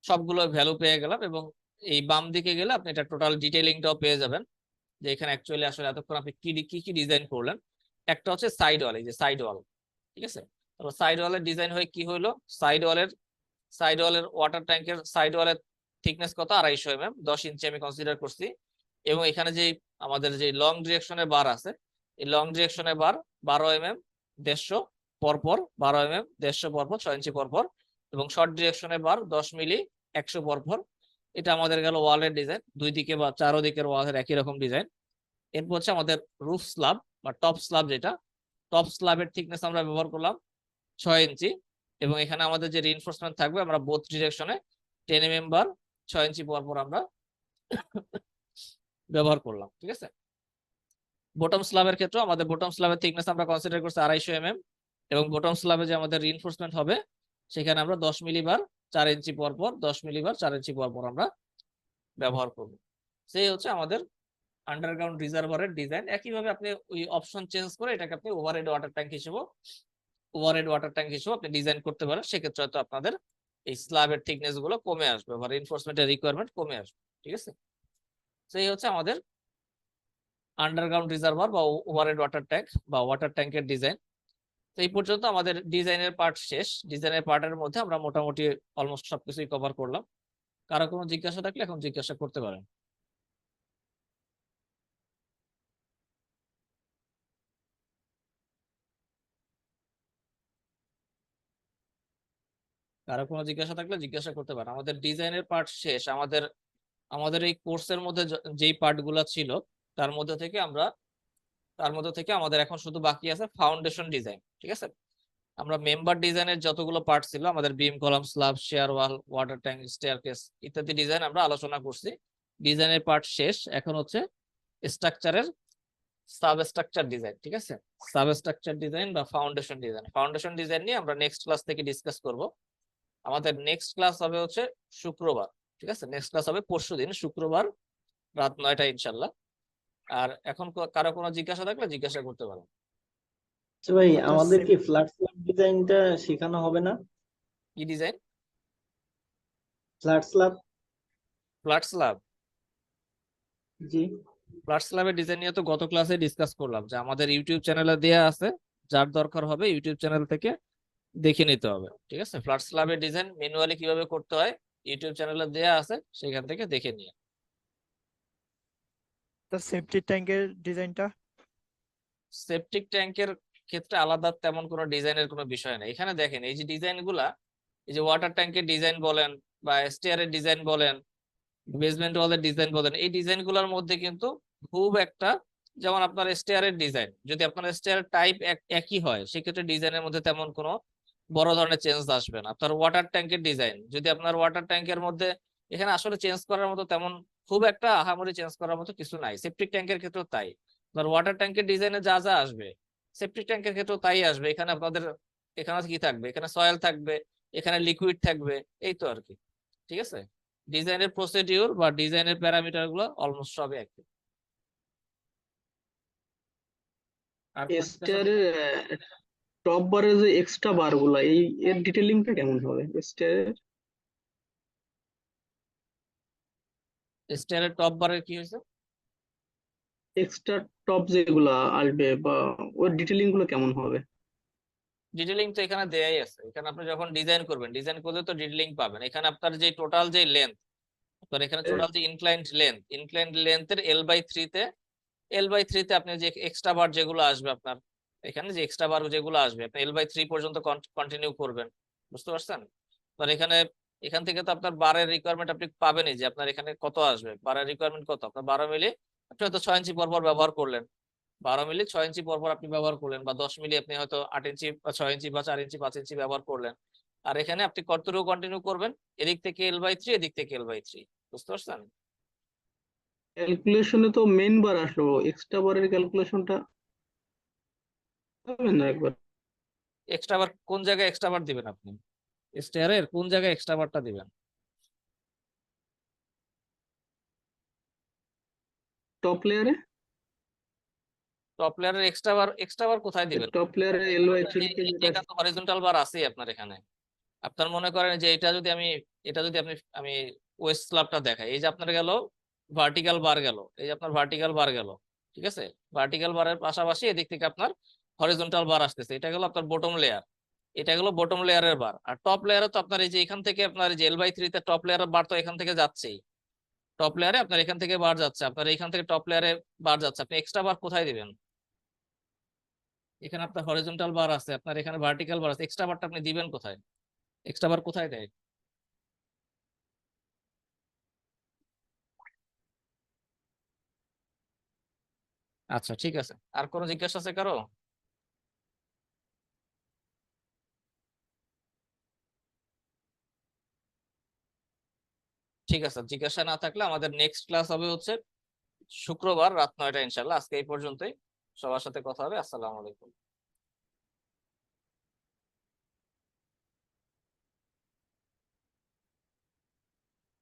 সবগুলো ভ্যালু পেয়ে গেলাম, এবং এই বাম দিকে গেলে আপনি এটা টোটাল ডিটেইলিংটাও পেয়ে যাবেন যে এখানে অ্যাকচুয়ালি আসলে এতক্ষণ আপনি কি কি ডিজাইন করলেন। একটা হচ্ছে সাইড ওয়াল, এই যে সাইড ওয়াল, ঠিক আছে। তারপর সাইড ওয়ালের ডিজাইন হয়ে কি হলো, সাইড ওয়ালের ওয়াটার ট্যাঙ্কের সাইড ওয়ালের থিকনেস কত, 250 mm, 10 ইঞ্চি আমি কনসিডার করছি। এবং এখানে যে আমাদের যে লং ডিরেকশনের বার আছে, এই লং ডিরেকশনের বার 12 mm 150 পরপর, 12 mm 150 পরপর, 6 ইঞ্চি পরপর। এবং শর্ট ডিরেকশনের বার 10 মিলি 100 পরপর। এটা আমাদের গেল ওয়ালের ডিজাইন, দুই দিকে বা চারোদিকের ওয়ালের একই রকম ডিজাইন। এরপর হচ্ছে আমাদের রুফ স্ল্যাব বা টপ স্ল্যাব, যেটা টপ স্ল্যাবের থিকনেস আমরা ব্যবহার করলাম 6 ইঞ্চি। এবং এখানে আমাদের যে রিইনফোর্সমেন্ট থাকবে আমরা বোথ ডিরেকশনে 10 mm বার 6 ইঞ্চি পরপর আমরা ব্যবহার করলাম, ঠিক আছে। বটম স্ল্যাবের ক্ষেত্রে আমাদের বটম স্ল্যাবের থিকনেস আমরা কনসিডার করছি 250 mm, এবং বটম স্ল্যাবে যে আমাদের রিইনফোর্সমেন্ট হবে সেখানে আমরা 10 মিলি বার 4 ইঞ্চি পরপর, 10 মিলি বার 4 ইঞ্চি পরপর আমরা ব্যবহার করব। সেই হচ্ছে আমাদের আন্ডারগ্রাউন্ড রিজার্ভারের ডিজাইন। একইভাবে আপনি ওই অপশন চেঞ্জ করে এটাকে আপনি ওভারহেড ওয়াটার ট্যাঙ্ক হিসেবে আপনি ডিজাইন করতে পারেন। সেক্ষেত্রে হয়তো আপনাদের এই স্ল্যাবের থিকনেস গুলো কমে আসবে বা রিইনফোর্সমেন্টের রিকোয়ারমেন্ট কমে আসবে। ঠিক আছে, সেই হচ্ছে আমাদের আন্ডারগ্রাউন্ড রিজার্ভার বা ওভারহেড ওয়াটার ট্যাঙ্ক বা ওয়াটার ট্যাঙ্কের ডিজাইন। তো এই পর্যন্ত আমাদের ডিজাইনের পার্ট শেষ। ডিজাইনের পার্টের মধ্যে আমরা মোটামুটি অলমোস্ট সবকিছুই কভার করলাম। কারো কোনো জিজ্ঞাসা থাকলে এখন জিজ্ঞাসা করতে পারেন। কারো কোনো জিজ্ঞাসা থাকলে জিজ্ঞাসা করতে পারেন। আমাদের ডিজাইনের পার্ট শেষ। আমাদের আমাদের এই কোর্সের মধ্যে যেই পার্ট গুলা ছিল তার মধ্যে থেকে আমাদের এখন শুধু বাকি আছে ফাউন্ডেশন ডিজাইন। ঠিক আছে, আমরা মেম্বার ডিজাইনের যতগুলো পার্ট ছিল, আমাদের beam, column, slab, shear wall, water tank, staircase ইত্যাদি ডিজাইন আমরা আলোচনা করছি। ডিজাইনের পার্ট শেষ, এখন হচ্ছে স্ট্রাকচারের সাবস্ট্রাকচার ডিজাইন। ঠিক আছে, সাবস্ট্রাকচার ডিজাইন বা ফাউন্ডেশন ডিজাইন। ফাউন্ডেশন ডিজাইন নিয়ে আমরা নেক্সট ক্লাস থেকে ডিসকাস করব। আমাদের নেক্সট ক্লাস হবে হচ্ছে শুক্রবার। ঠিক আছে, নেক্সট ক্লাস হবে পরশুদিন শুক্রবার রাত 9টায় ইনশাল্লাহ। আর এখন কারো কোনো জিজ্ঞাসা থাকলে জিজ্ঞাসা করতে পারেন। আচ্ছা ভাই, আচ্ছা, আমাদের কি ফ্ল্যাট স্ল্যাব ডিজাইনটা শেখানো হবে না? কি design? Flat slab. Flat slab. জি। ফ্ল্যাট স্ল্যাবের ডিজাইন নিয়ে তো গত ক্লাসে ডিসকাস করলাম, যে আমাদের ইউটিউব চ্যানেলে দেয়া আছে, যার দরকার হবে ইউটিউব চ্যানেল থেকে দেখে নিতে হবে। ঠিক আছে, ফ্ল্যাট স্ল্যাবের ডিজাইন ম্যানুয়ালি কিভাবে করতে হয় ইউটিউব চ্যানেলে দেয়া আছে, সেখান থেকে দেখে নিয়ে। সেফটি ট্যাঙ্কের ডিজাইনটা সেপটিক ট্যাঙ্কের ক্ষেত্রে আলাদা তেমন কোনো ডিজাইনের কোনো বিষয় নেই। এখানে দেখেন এই যে ডিজাইন গুলা, এই যে ওয়াটার ট্যাঙ্কের ডিজাইন বলেন বা স্টেয়ারের ডিজাইন বলেন, বেসমেন্ট ওয়ালের ডিজাইন বলেন, এই ডিজাইন গুলোর মধ্যে কিন্তু খুব একটা, যেমন আপনার স্টেয়ারের ডিজাইন, যদি আপনার স্টেয়ার টাইপ একই হয় সেক্ষেত্রে ডিজাইনের মধ্যে তেমন কোনো বড় ধরনের চেঞ্জ আসবে না। আপনার ওয়াটার ট্যাঙ্কের ডিজাইন, যদি আপনার ওয়াটার ট্যাঙ্কের মধ্যে এখানে আসলে চেঞ্জ করার মতো তেমন খুব একটা আহামরি চেঞ্জ করার মতো কিছু নাই। সেপটিক ট্যাঙ্কের ক্ষেত্রেও তাই। আপনার ওয়াটার ট্যাঙ্কের ডিজাইনে যা যা আসবে সেপটিক ট্যাঙ্কের ক্ষেত্রেও তাই আসবে। এখানে আপনাদের এখানে কি থাকবে, এখানে সয়েল থাকবে, এখানে লিকুইড থাকবে, এই তো আর কি। ঠিক আছে, ডিজাইনের প্রসিডিউর বা ডিজাইনের প্যারামিটার গুলো অলমোস্ট সবই একই। আর কোনো জিজ্ঞাসা- স্টেয়ারের টপ বারের যে এক্সট্রা বার গুলা, এর ডিটেলিংটা কেমন হবে স্টেয়ারের? স্টেয়ারের টপ বারের কি হয়েছে? এক্সট্রা টপ যেগুলা আসবে বা ওর ডিটেলিং গুলো কেমন হবে? ডিটেলিং তো এখানে দেয়াই আছে। এখানে আপনি যখন ডিজাইন করবেন, ডিজাইন করলে তো ডিটেলিং পাবেন। এখানে আপনার যে টোটাল যে লেন্থ, আপনার এখানে টোটাল যে ইনক্লাইন্ড লেন্থের L/3 তে আপনি যে এক্সট্রা বার যেগুলো আসবে, আপনার এখানে যে এক্সট্রা বার যেগুলো আসবে আপনি L/3 পর্যন্ত কন্টিনিউ করবেন। বুঝতে পারছেন? আপনার এখান থেকে তো আপনার বারের রিকোয়ারমেন্ট আপনি পাবেনই, যে আপনার এখানে কত আসবে, বারের রিকোয়ারমেন্ট কত। আপনার 12 মিলি আপনি হয়তো 6 ইঞ্চি পরপর ব্যবহার করলেন, 12 মিলি 6 ইঞ্চি পরপর আপনি ব্যবহার করলেন, বা 10 মিলি আপনি হয়তো 8 ইঞ্চি বা 6 ইঞ্চি বা 4 ইঞ্চি 5 ইঞ্চি ব্যবহার করলেন। আর এখানে আপনি কতটুকু কন্টিনিউ করবেন, এদিক থেকে L/3 এদিক থেকে L/3। বুঝতে পারছেন? ক্যালকুলেশনে তো মেইন বার আসলো, এক্সট্রা বারের ক্যালকুলেশনটা হবে না একবার? এক্সট্রা বার কোন জায়গায় এক্সট্রা বার দিবেন আপনি? স্টেয়ারের কোন জায়গায় এক্সট্রা বারটা দিবেন? টপ লেয়ারে? টপ লেয়ারের এক্সট্রা বার কোথায় দিবেন? টপ লেয়ারে L/3 তে যেটা এটা তো হরিজন্টাল বার আছেই আপনার এখানে। আপনার মনে করেন যে এটা যদি আমি ওয়েস্ট স্ল্যাবটা দেখাই, এই যে আপনার গেল ভার্টিক্যাল বার গেল, এই যে আপনার ভার্টিক্যাল বার গেল। ঠিক আছে, ভার্টিক্যাল বারের পাশাপাশি এদিক থেকে আপনার হরিজন্টাল বার আসতেছে, এটা গেল আপনার বটম লেয়ার, এটা গেল বটম লেয়ারের বার। আর টপ লেয়ারে তো আপনার এই যে এখান থেকে আপনার এই যে L/3 তে টপ লেয়ারের বার তো এখান থেকে যাচ্ছেই, টপ লেয়ারে আপনার এখান থেকে বার যাচ্ছে, আপনার এখান থেকে টপ লেয়ারে বার যাচ্ছে। আপনি এক্সট্রা বার কোথায় দিবেন? এখানে আপনার হরিজন্টাল বার আছে, আপনার এখানে ভার্টিক্যাল বার আছে, এক্সট্রা বারটা আপনি দিবেন কোথায়? এক্সট্রা বার কোথায় দেয়? আচ্ছা ঠিক আছে, আর কোনো জিজ্ঞাসা আছে কারো? ঠিক আছে, জিজ্ঞাসা না থাকলে আমাদের নেক্সট ক্লাস হবে হচ্ছে শুক্রবার রাত 9টায় ইনশাল্লাহ। আজকে এই পর্যন্তই, সবার সাথে কথা হবে। আসসালামু আলাইকুম।